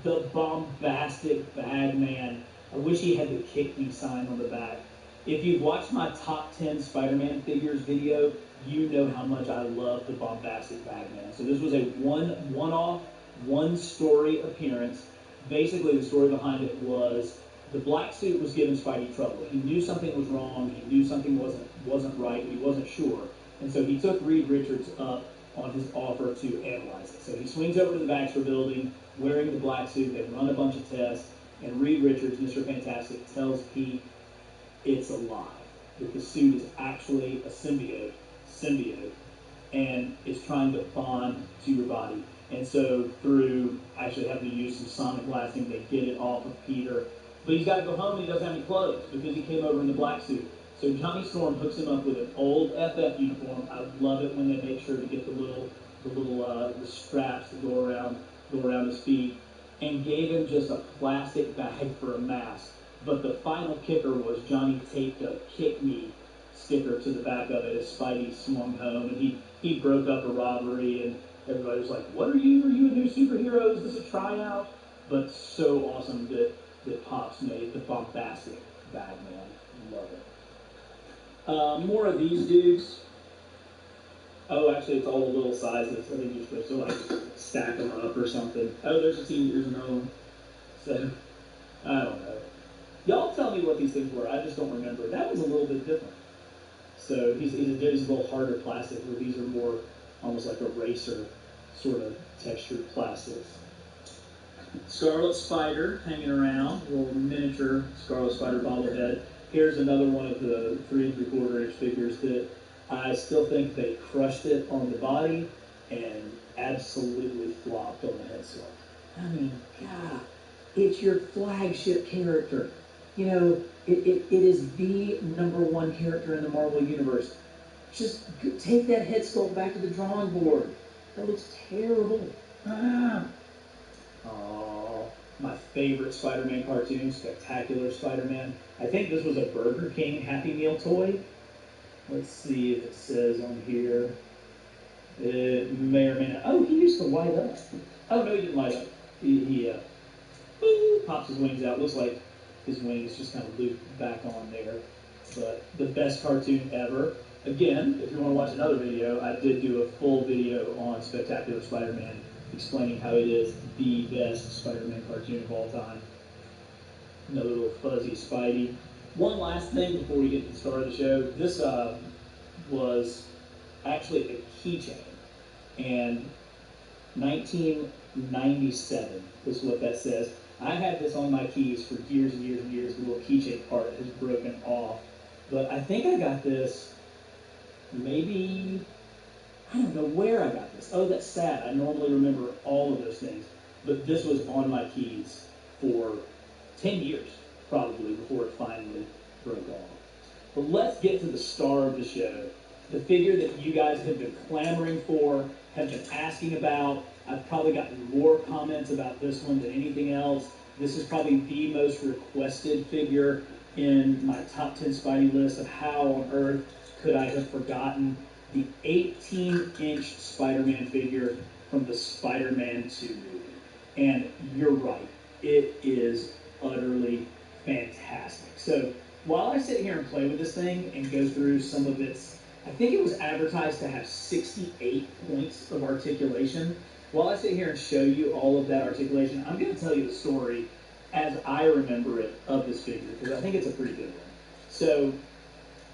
Speaker 11: The bombastic Bagman. I wish he had the kick me sign on the back. If you've watched my top 10 Spider-Man figures video, you know how much I love the bombastic Bagman. So this was a one-off, one-story appearance. Basically, the story behind it was the black suit was giving Spidey trouble. He knew something was wrong. He knew something wasn't right, but he wasn't sure. And so he took Reed Richards up on his offer to analyze it. So he swings over to the Baxter building wearing the black suit. They run a bunch of tests, and Reed Richards, Mr. Fantastic, tells Pete it's a lie, that the suit is actually a symbiote, and is trying to bond to your body. And so through actually having to use some sonic blasting, they get it off of Peter. But he's got to go home and he doesn't have any clothes because he came over in the black suit. So Johnny Storm hooks him up with an old FF uniform. I love it when they make sure to get the straps that go around his feet, and gave him just a plastic bag for a mask. But the final kicker was Johnny taped a "Kick Me" sticker to the back of it as Spidey swung home, and he broke up a robbery, and everybody was like, "What are you? Are you a new superhero? Is this a tryout?" But so awesome that Pops made the bombastic Bagman. Love it. More of these dudes. Oh, actually, it's all the little sizes. I think you're supposed to like stack them up or something. Oh, there's a seniors and home. So I don't know. Y'all tell me what these things were. I just don't remember. That was a little bit different. So he's a little harder plastic, where these are more almost like a racer sort of textured plastics. Scarlet Spider hanging around, a little miniature Scarlet Spider bobblehead. Here's another one of the 3 3/4-inch figures that I still think they crushed it on the body and absolutely flopped on the head sculpt. I mean, God, it's your flagship character. You know, it is the #1 character in the Marvel Universe. Just take that head sculpt back to the drawing board. That looks terrible. Oh, my favorite Spider-Man cartoon, Spectacular Spider-Man. I think this was a Burger King Happy Meal toy. Let's see if it says on here. It may or may not. Oh, he used to light up. Oh, no, he didn't light up. He pops his wings out. Looks like his wings just kind of looped back on there. But the best cartoon ever. Again, if you want to watch another video, I did do a full video on Spectacular Spider-Man explaining how it is the best Spider-Man cartoon of all time. Another little fuzzy Spidey. One last thing before we get to the start of the show. This was actually a keychain, and 1997 is what that says. I had this on my keys for years and years and years. The little keychain part has broken off, but I think I got this maybe, I don't know where I got this. Oh, that's sad. I normally remember all of those things, but this was on my keys for 10 years probably before it finally broke off. But let's get to the star of the show, the figure that you guys have been clamoring for, have been asking about. I've probably gotten more comments about this one than anything else. This is probably the most requested figure in my top 10 Spidey list of how on earth could I have forgotten the 18-inch Spider-Man figure from the Spider-Man 2 movie. And you're right, it is utterly fantastic. So while I sit here and play with this thing and go through some of its, I think it was advertised to have 68 points of articulation. While I sit here and show you all of that articulation, I'm going to tell you the story as I remember it of this figure, because I think it's a pretty good one. So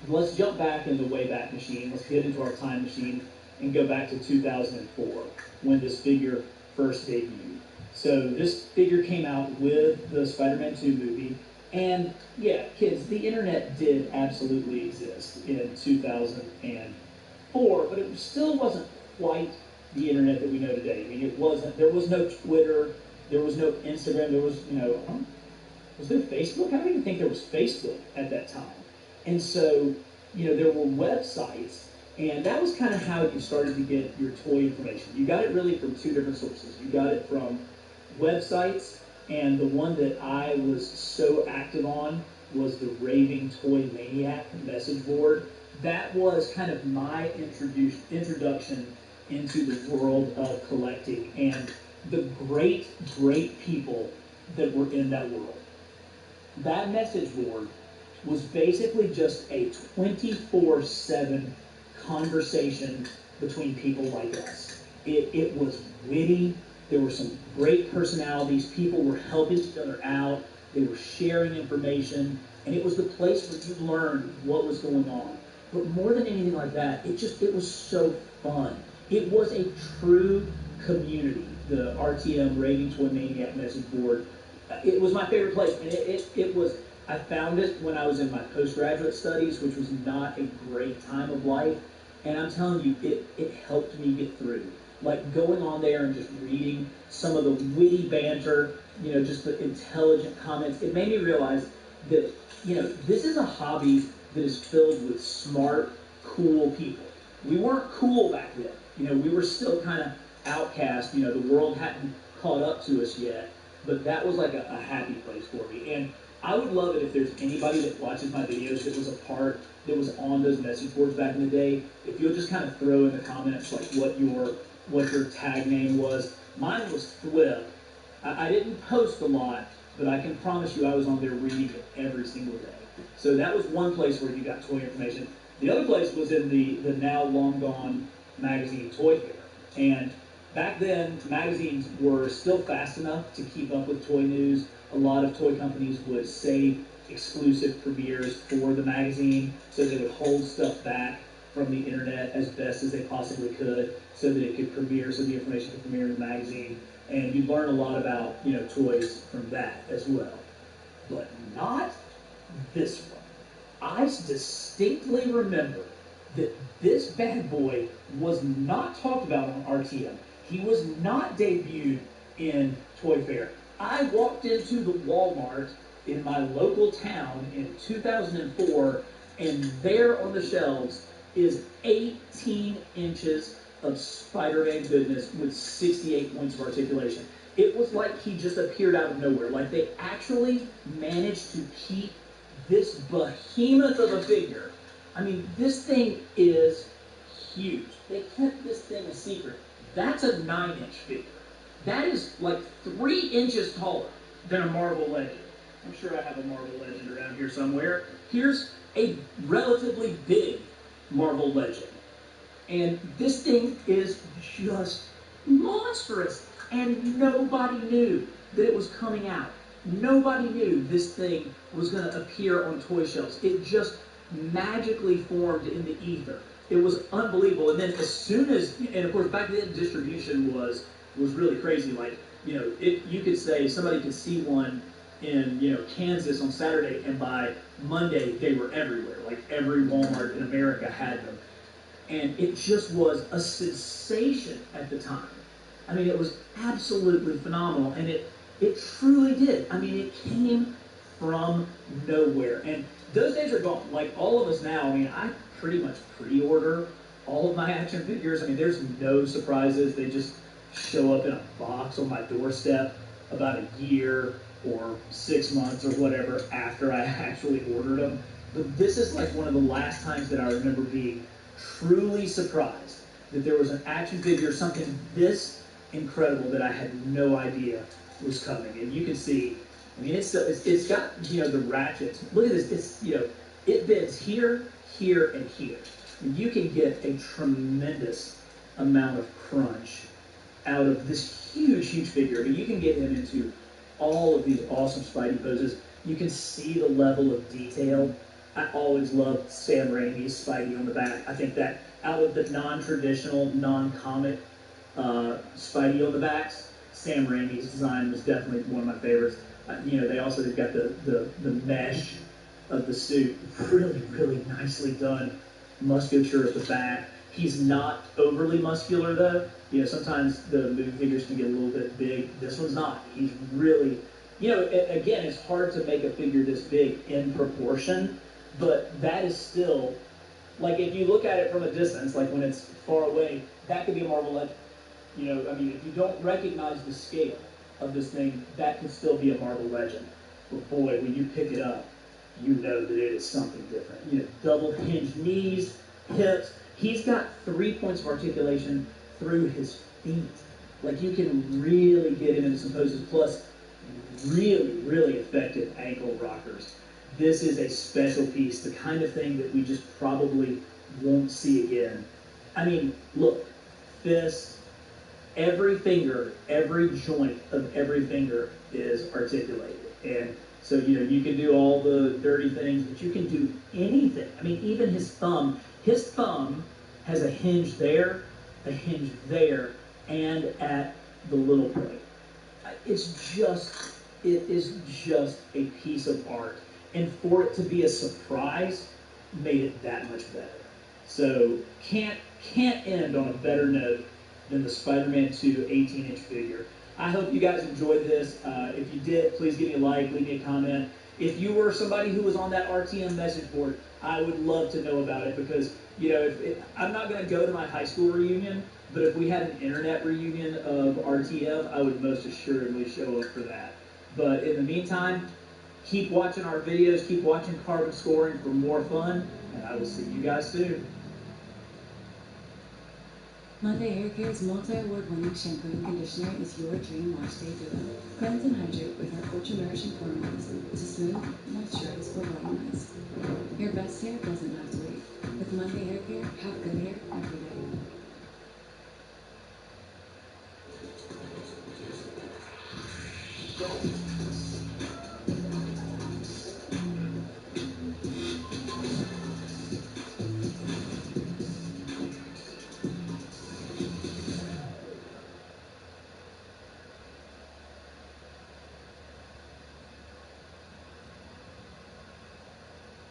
Speaker 11: let's jump back in the Wayback Machine. Let's get into our time machine and go back to 2004 when this figure first debuted. So this figure came out with the Spider-Man 2 movie. And yeah, kids, the internet did absolutely exist in 2004, but it still wasn't quite the internet that we know today. I mean, it wasn't, there was no Twitter, there was no Instagram, there was, was there Facebook? I don't even think there was Facebook at that time. And so, there were websites, and that was kind of how you started to get your toy information. You got it really from two different sources. You got it from websites, and the one that I was so active on was the Raving Toy Maniac message board. That was kind of my introduction into the world of collecting and the great, great people that were in that world. That message board was basically just a 24/7 conversation between people like us. It was witty. There were some great personalities. People were helping each other out. They were sharing information. And it was the place where you learned what was going on. But more than anything like that, it was so fun. It was a true community, the RTM Raving Toy Maniac message board. It was my favorite place. And it was, I found it when I was in my postgraduate studies, which was not a great time of life. And I'm telling you, it helped me get through. Like going on there and just reading some of the witty banter, just the intelligent comments. It made me realize that, this is a hobby that is filled with smart, cool people. We weren't cool back then. We were still kind of outcast. The world hadn't caught up to us yet. But that was like a happy place for me. And I would love it if there's anybody that watches my videos that was a part, that was on those message boards back in the day. If you'll just kind of throw in the comments like what your tag name was. Mine was Flip. I didn't post a lot, but I can promise you I was on there reading it every single day. So that was one place where you got toy information. The other place was in the now long gone magazine Toy Fair. And back then, magazines were still fast enough to keep up with toy news. A lot of toy companies would save exclusive premieres for the magazine, so they would hold stuff back from the internet as best as they possibly could so that it could premiere, so the information could premiere in the magazine. And you learn a lot about, toys from that as well. But not this one. I distinctly remember that this bad boy was not talked about on RTM. He was not debuted in Toy Fair. I walked into the Walmart in my local town in 2004, and there on the shelves is 18 inches of Spider-Man goodness with 68 points of articulation. It was like he just appeared out of nowhere. Like they actually managed to keep this behemoth of a figure. I mean, this thing is huge. They kept this thing a secret. That's a 9-inch figure. That is like 3 inches taller than a Marvel Legend. I'm sure I have a Marvel Legend around here somewhere. Here's a relatively big Marvel Legend. And this thing is just monstrous. And nobody knew that it was coming out. Nobody knew this thing was going to appear on toy shelves. It just magically formed in the ether. It was unbelievable. And then as soon as, and of course back then distribution was really crazy. Like, you know, you could say somebody could see one in, you know, Kansas on Saturday, and by Monday they were everywhere. Like every Walmart in America had them. And it just was a sensation at the time. I mean, it was absolutely phenomenal, and it truly did. I mean, it came from nowhere. And those days are gone. Like all of us now, I mean, I pretty much pre-order all of my action figures. I mean, there's no surprises. They just show up in a box on my doorstep about a year or 6 months or whatever after I actually ordered them. But this is like one of the last times that I remember being truly surprised that there was an action figure, something this incredible that I had no idea was coming. And you can see, I mean, it's got, you know, the ratchets. Look at this. It's, you know, it bends here, here, and here. And you can get a tremendous amount of crunch out of this huge, huge figure. I mean, you can get him into all of these awesome Spidey poses. You can see the level of detail. I always loved Sam Raimi's Spidey on the back. I think that out of the non-traditional, non-comic Spidey on the backs, Sam Raimi's design was definitely one of my favorites. You know, they've got the mesh of the suit, really, really nicely done. Musculature at the back. He's not overly muscular though. You know, sometimes the movie figures can get a little bit big. This one's not. He's really, you know, again, it's hard to make a figure this big in proportion, but that is still, like if you look at it from a distance, like when it's far away, that could be a Marvel Legend. You know, I mean, if you don't recognize the scale of this thing, that could still be a Marvel Legend. But boy, when you pick it up, you know that it is something different. You know, double hinged knees, hips. He's got 3 points of articulation through his feet. Like you can really get him into some poses, plus really, really effective ankle rockers. This is a special piece, the kind of thing that we just probably won't see again. I mean, look, fist, every finger, every joint of every finger is articulated. And so, you know, you can do all the dirty things, but you can do anything. I mean, even his thumb has a hinge there, and at the little point. It is just a piece of art. And for it to be a surprise made it that much better. So can't end on a better note than the Spider-Man 2 18-inch figure. I hope you guys enjoyed this. If you did, please give me a like, leave me a comment. If you were somebody who was on that RTM message board, I would love to know about it because, you know, I'm not going to go to my high school reunion, but if we had an internet reunion of RTM, I would most assuredly show up for that. But in the meantime, keep watching our videos, keep watching Carbon Scoring for more fun, and I will see you guys soon.
Speaker 14: Monday Hair Care's multi-award-winning shampoo and conditioner is your dream wash day duo. Cleanse and hydrate with our ultra-nourishing formulas to smooth, moisturize, or voluminize. Your best hair doesn't have to wait. With Monday Hair Care, have good hair every day.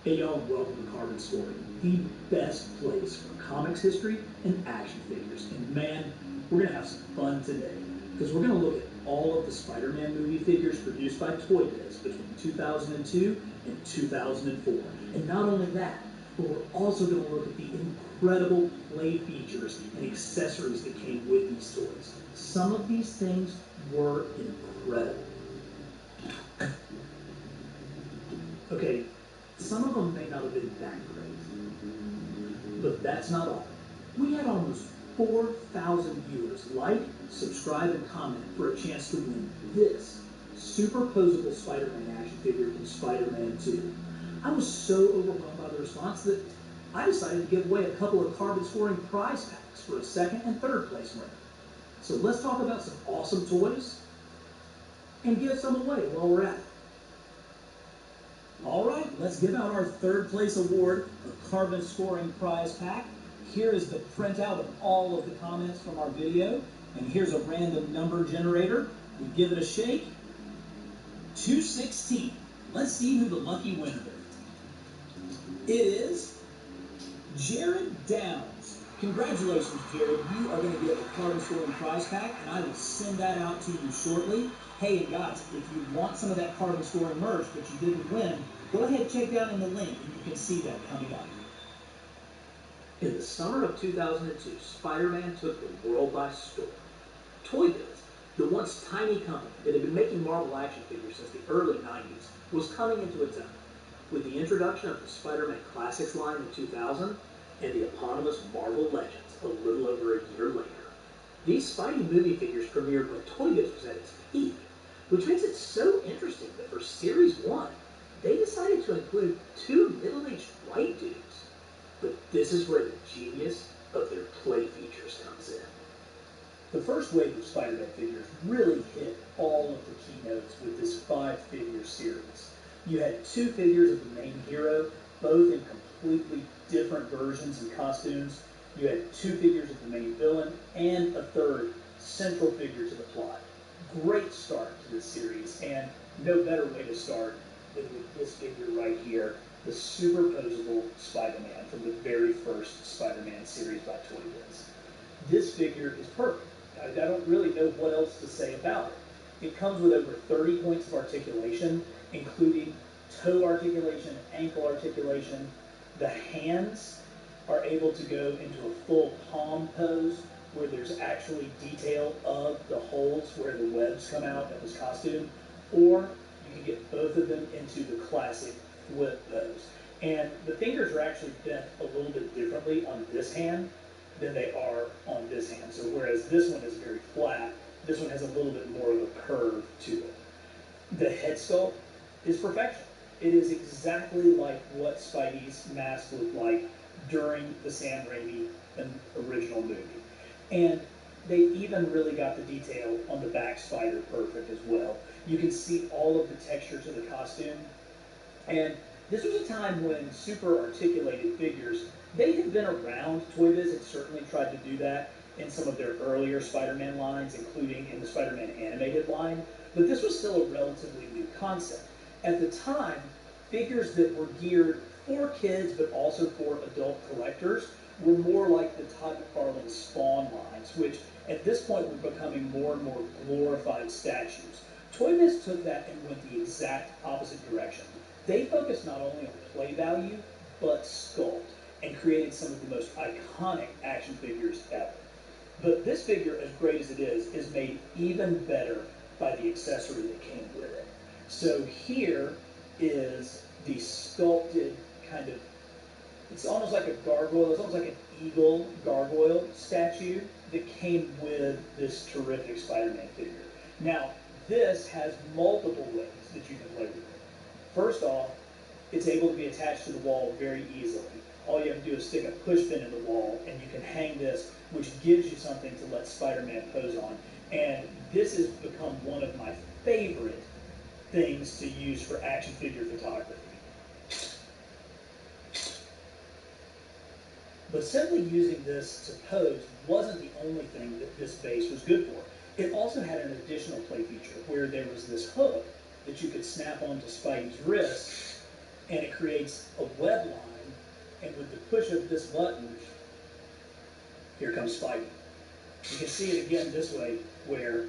Speaker 11: Hey y'all, welcome to Carbon Scoring, the best place for comics history and action figures. And man, we're going to have some fun today, because we're going to look at all of the Spider-Man movie figures produced by Toy Biz between 2002 and 2004. And not only that, but we're also going to look at the incredible play features and accessories that came with these toys. Some of these things were incredible. Okay, some of them may not have been that great, but that's not all. We had almost 4,000 viewers like, subscribe, and comment for a chance to win this superposable Spider-Man action figure from Spider-Man 2. I was so overwhelmed by the response that I decided to give away a couple of Carbon Scoring prize packs for a second and third place winner. So let's talk about some awesome toys and give some away while we're at it. All right, let's give out our third place award, the Carbon Scoring Prize Pack. Here is the printout of all of the comments from our video, and here's a random number generator. We give it a shake. 216. Let's see who the lucky winner is. It is Jared Downs. Congratulations, Jared. You are going to get the Carbon Scoring Prize Pack, and I will send that out to you shortly. Hey, and guys, if you want some of that Carbon Scoring merch but you didn't win, go ahead and check down in the link, and you can see that coming up. In the summer of 2002, Spider-Man took the world by storm. Toy Biz, the once tiny company that had been making Marvel action figures since the early 90s, was coming into its own. With the introduction of the Spider-Man Classics line in 2000 and the eponymous Marvel Legends a little over a year later, these Spidey movie figures premiered when Toy Biz was at its peak, which makes it so interesting that for Series 1, they decided to include 2 middle-aged white dudes. But this is where the genius of their play features comes in. The first wave of Spider-Man figures really hit all of the keynotes with this 5-figure series. You had 2 figures of the main hero, both in completely different versions and costumes. You had 2 figures of the main villain, and a third central figure to the plot. Great start to this series, and no better way to start than with this figure right here, the superposable Spider-Man from the very first Spider-Man series by Toy Biz. This figure is perfect. I don't really know what else to say about it. It comes with over 30 points of articulation, including toe articulation, ankle articulation. The hands are able to go into a full palm pose where there's actually detail of the holes where the webs come out of his costume, or you can get both of them into the classic whip pose. And the fingers are actually bent a little bit differently on this hand than they are on this hand. So whereas this one is very flat, this one has a little bit more of a curve to it. The head sculpt is perfection. It is exactly like what Spidey's mask looked like during the Sam Raimi original movie. And they even really got the detail on the back spider perfect as well. You can see all of the texture to the costume. And this was a time when super articulated figures, they had been around. Toy Biz had certainly tried to do that in some of their earlier Spider-Man lines, including in the Spider-Man animated line, but this was still a relatively new concept. At the time, figures that were geared for kids but also for adult collectors were more like the Todd McFarlane Spawn lines, which at this point were becoming more and more glorified statues. Toy Biz took that and went the exact opposite direction. They focused not only on play value, but sculpt, and created some of the most iconic action figures ever. But this figure, as great as it is made even better by the accessory that came with it. So here is the sculpted kind of, it's almost like a gargoyle, it's almost like an eagle gargoyle statue that came with this terrific Spider-Man figure. Now, this has multiple ways that you can play with it. First off, it's able to be attached to the wall very easily. All you have to do is stick a push pin in the wall, and you can hang this, which gives you something to let Spider-Man pose on. And this has become one of my favorite things to use for action figure photography. But simply using this to pose wasn't the only thing that this base was good for. It also had an additional play feature where there was this hook that you could snap onto Spidey's wrist, and it creates a web line, and with the push of this button, here comes Spidey. You can see it again this way, where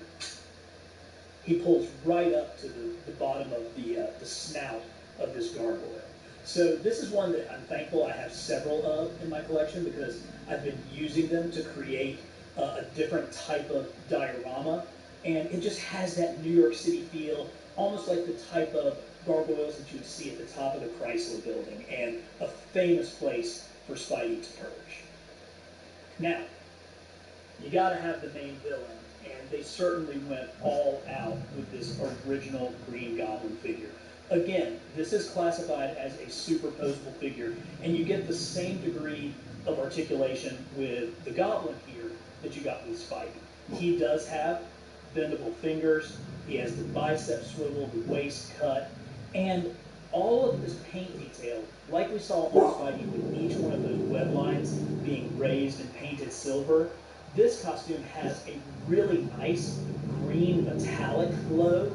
Speaker 11: he pulls right up to the bottom of the snout of this gargoyle. So this is one that I'm thankful I have several of in my collection, because I've been using them to create a different type of diorama, and it just has that New York City feel, almost like the type of gargoyles that you would see at the top of the Chrysler building, and a famous place for Spidey to perch. Now, you gotta have the main villain, and they certainly went all out with this original Green Goblin figure. Again, this is classified as a superposable figure, and you get the same degree of articulation with the Goblin here that you got with Spidey. He does have bendable fingers. He has the bicep swivel, the waist cut, and all of this paint detail, like we saw on Spidey with each one of those web lines being raised and painted silver, this costume has a really nice green metallic glow.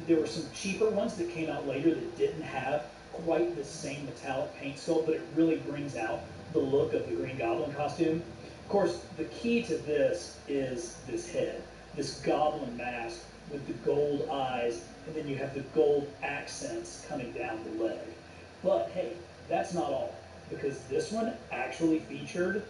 Speaker 11: There were some cheaper ones that came out later that didn't have quite the same metallic paint sculpt, but it really brings out the look of the Green Goblin costume. Of course, the key to this is this head, this goblin mask with the gold eyes, and then you have the gold accents coming down the leg. But hey, that's not all, because this one actually featured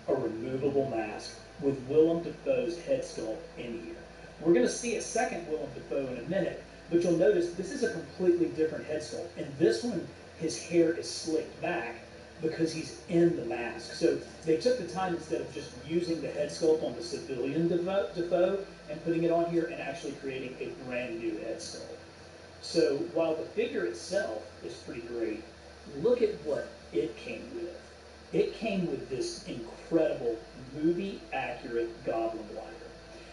Speaker 11: a removable mask with Willem Dafoe's head sculpt in here. We're going to see a second Willem Dafoe in a minute, but you'll notice this is a completely different head sculpt. And this one, his hair is slicked back because he's in the mask. So they took the time, instead of just using the head sculpt on the civilian Dafoe and putting it on here, and actually creating a brand new head sculpt. So while the figure itself is pretty great, look at what it came with. It came with this incredible movie-accurate Goblin glider.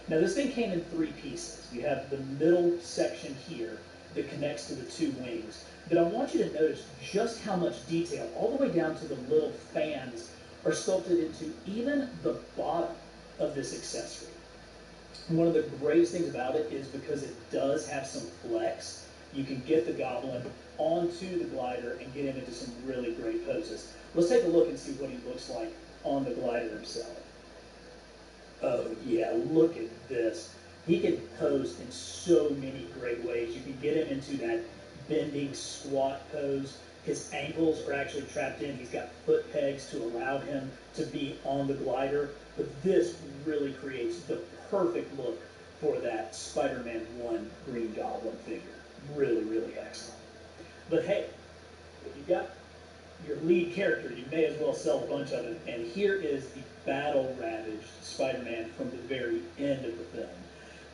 Speaker 11: Now this thing came in 3 pieces. You have the middle section here that connects to the 2 wings. But I want you to notice just how much detail, all the way down to the little fans, are sculpted into even the bottom of this accessory. One of the greatest things about it is because it does have some flex, you can get the Goblin onto the glider and get him into some really great poses. Let's take a look and see what he looks like on the glider himself. Oh yeah, look at this. He can pose in so many great ways. You can get him into that bending squat pose. His ankles are actually trapped in. He's got foot pegs to allow him to be on the glider. But this really creates the perfect look for that Spider-Man 1 Green Goblin figure. Really, really excellent. But hey, if you've got your lead character, you may as well sell a bunch of it. And here is the battle-ravaged Spider-Man from the very end of the film.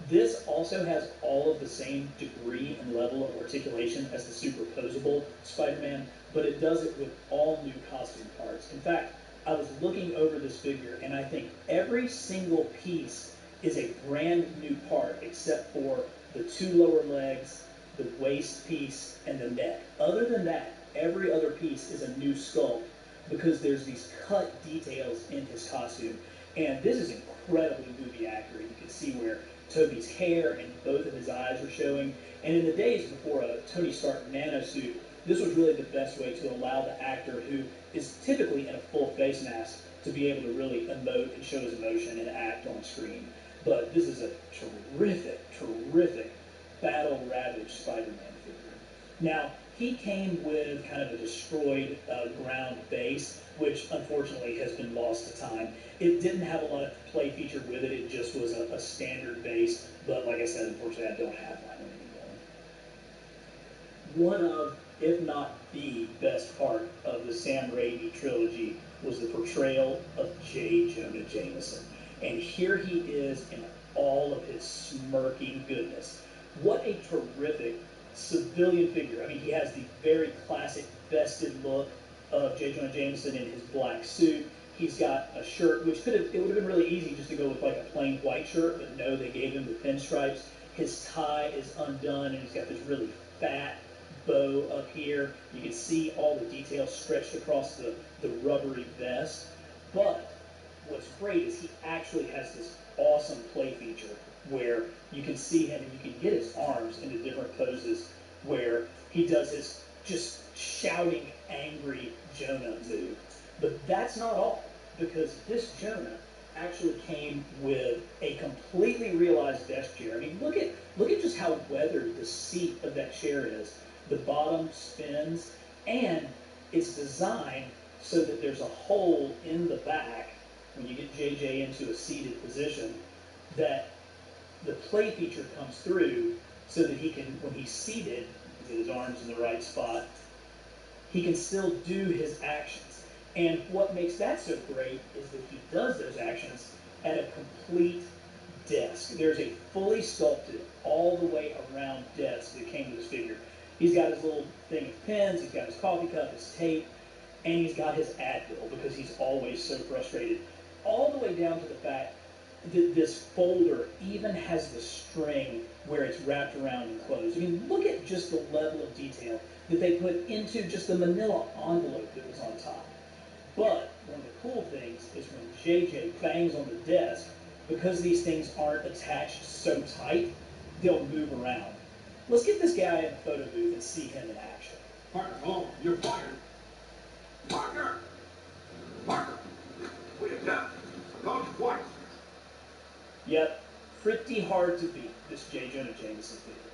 Speaker 11: This also has all of the same degree and level of articulation as the superposable Spider-Man, but it does it with all new costume parts. In fact, I was looking over this figure, and I think every single piece is a brand new part, except for the 2 lower legs, the waist piece, and the neck. Other than that, every other piece is a new sculpt, because there's these cut details in his costume. And this is incredibly movie accurate. You can see where Toby's hair and both of his eyes are showing. And in the days before a Tony Stark nanosuit, this was really the best way to allow the actor, who is typically in a full face mask, to be able to really emote and show his emotion and act on screen. But this is a terrific, terrific battle-ravaged Spider-Man figure. Now, he came with kind of a destroyed ground base, which unfortunately has been lost to time. It didn't have a lot of play feature with it. It just was a standard base. But like I said, unfortunately, I don't have that one anymore. One of, if not the best part of the Sam Raimi trilogy was the portrayal of J. Jonah Jameson. And here he is in all of his smirking goodness. What a terrific civilian figure. I mean, he has the very classic vested look of J. Jonah Jameson in his black suit. He's got a shirt, which it would have been really easy just to go with like a plain white shirt, but no, they gave him the pinstripes. His tie is undone, and he's got this really fat bow up here. You can see all the details stretched across the rubbery vest. But what's great is he actually has this awesome play feature where you can see him and you can get his arms into different poses, where he does his just shouting, angry Jonah move. But that's not all, because this Jonah actually came with a completely realized desk chair. I mean, look at just how weathered the seat of that chair is. The bottom spins, and it's designed so that there's a hole in the back when you get JJ into a seated position, that the play feature comes through so that he can, when he's seated, with his arms in the right spot, he can still do his actions. And what makes that so great is that he does those actions at a complete desk. There's a fully sculpted, all the way around desk that came with this figure. He's got his little thing of pens, he's got his coffee cup, his tape, and he's got his Advil because he's always so frustrated. All the way down to the fact this folder even has the string where it's wrapped around and closed. I mean, look at just the level of detail that they put into just the manila envelope that was on top. But one of the cool things is when JJ bangs on the desk, because these things aren't attached so tight, they'll move around. Let's get this guy in the photo booth and see him in action.
Speaker 15: Partner, oh, you're fired. Partner! Partner! We have done. Called you twice.
Speaker 11: Yep, pretty hard to beat, this J. Jonah Jameson figure.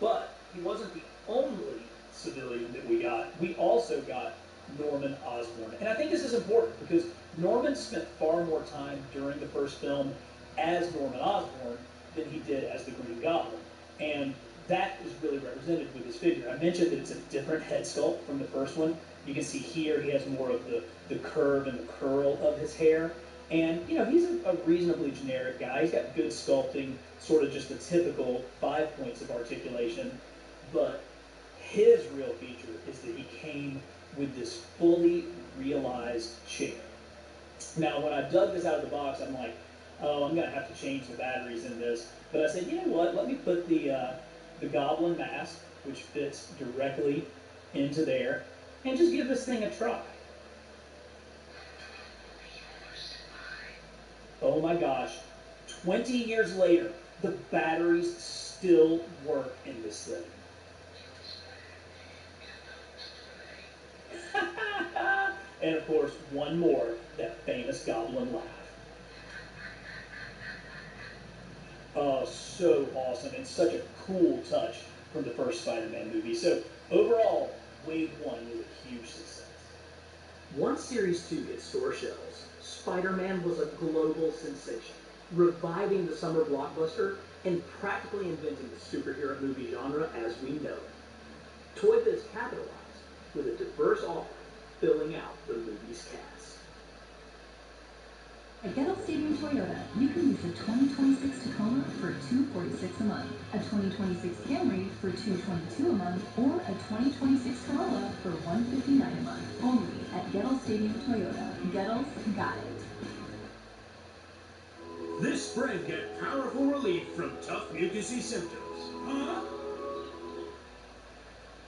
Speaker 11: But he wasn't the only civilian that we got. We also got Norman Osborn. And I think this is important because Norman spent far more time during the first film as Norman Osborn than he did as the Green Goblin. And that is really represented with this figure. I mentioned that it's a different head sculpt from the first one. You can see here he has more of the curve and the curl of his hair. And, you know, he's a reasonably generic guy. He's got good sculpting, sort of just the typical 5 points of articulation. But his real feature is that he came with this fully realized chair. Now, when I dug this out of the box, I'm like, oh, I'm going to have to change the batteries in this. But I said, you know what, let me put the Goblin mask, which fits directly into there, and just give this thing a try. Oh my gosh, 20 years later, the batteries still work in this thing. And of course, one more, that famous Goblin laugh. Oh, so awesome, and such a cool touch from the first Spider-Man movie. So overall, Wave 1 was a huge success.
Speaker 16: Once Series 2 hit store shelves, Spider-Man was a global sensation, reviving the summer blockbuster and practically inventing the superhero movie genre as we know it. Toy Biz capitalized with a diverse offering filling out the movie's cast.
Speaker 13: At Gettle Stadium Toyota, you can lease a 2026 Tacoma for $246 a month, a 2026 Camry for $222 a month, or a 2026 Corolla for $159 a month. Only at Gettle Stadium Toyota. Gettle's got it.
Speaker 17: This spring, get powerful relief from tough mucousy symptoms. Huh?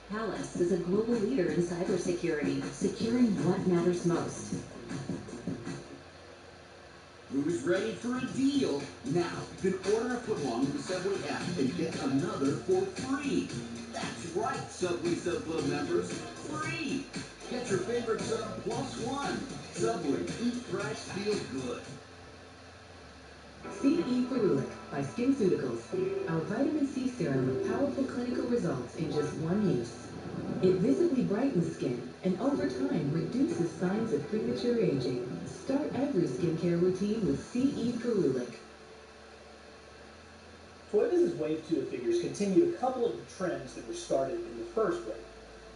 Speaker 18: Palace is a global leader in cybersecurity, securing what matters most.
Speaker 5: Who's ready for a deal? Now, you can order a footlong in the Subway app and get another for free. That's right, Subway Sub Club members. Free! Get your favorite sub plus one. Subway, eat fresh, feel good.
Speaker 18: CE Ferulic by SkinCeuticals. Our vitamin C serum with powerful clinical results in just one use. It visibly brightens skin and over time reduces signs of premature aging. Start every skincare routine with CE Ferulic.
Speaker 11: Toy Biz's Wave 2 of figures continued a couple of the trends that were started in the first wave,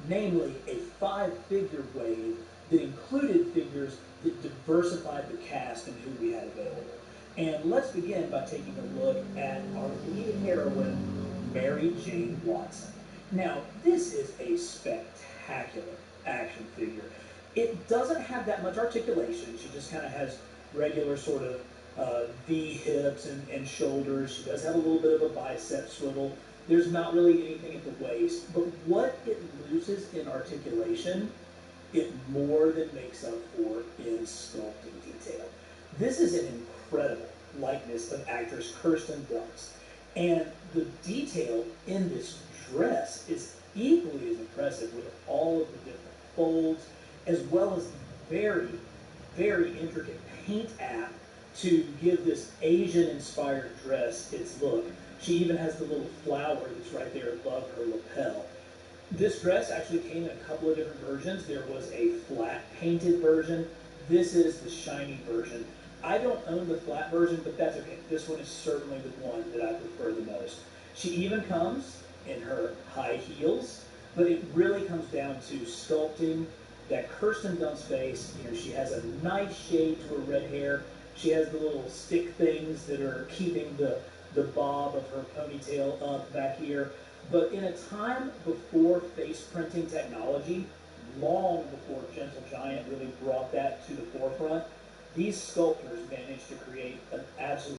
Speaker 11: namely a 5-figure wave that included figures that diversified the cast and who we had available. And let's begin by taking a look at our lead heroine, Mary Jane Watson. Now, this is a spectacular action figure. It doesn't have that much articulation. She just kind of has regular sort of V hips and shoulders. She does have a little bit of a bicep swivel. There's not really anything at the waist. But what it loses in articulation, it more than makes up for in sculpting detail. This is an incredible likeness of actress Kirsten Dunst. And the detail in this dress is equally as impressive with all of the different folds, as well as the very, very intricate paint app to give this Asian-inspired dress its look. She even has the little flower that's right there above her lapel. This dress actually came in a couple of different versions. There was a flat painted version. This is the shiny version. I don't own the flat version, but that's okay. This one is certainly the one that I prefer the most. She even comes in her high heels, but it really comes down to sculpting that Kirsten Dunst face. You know, she has a nice shade to her red hair. She has the little stick things that are keeping the bob of her ponytail up back here. But in a time before face printing technology, long before Gentle Giant really brought that to the forefront,
Speaker 16: These sculptors managed to create an absolute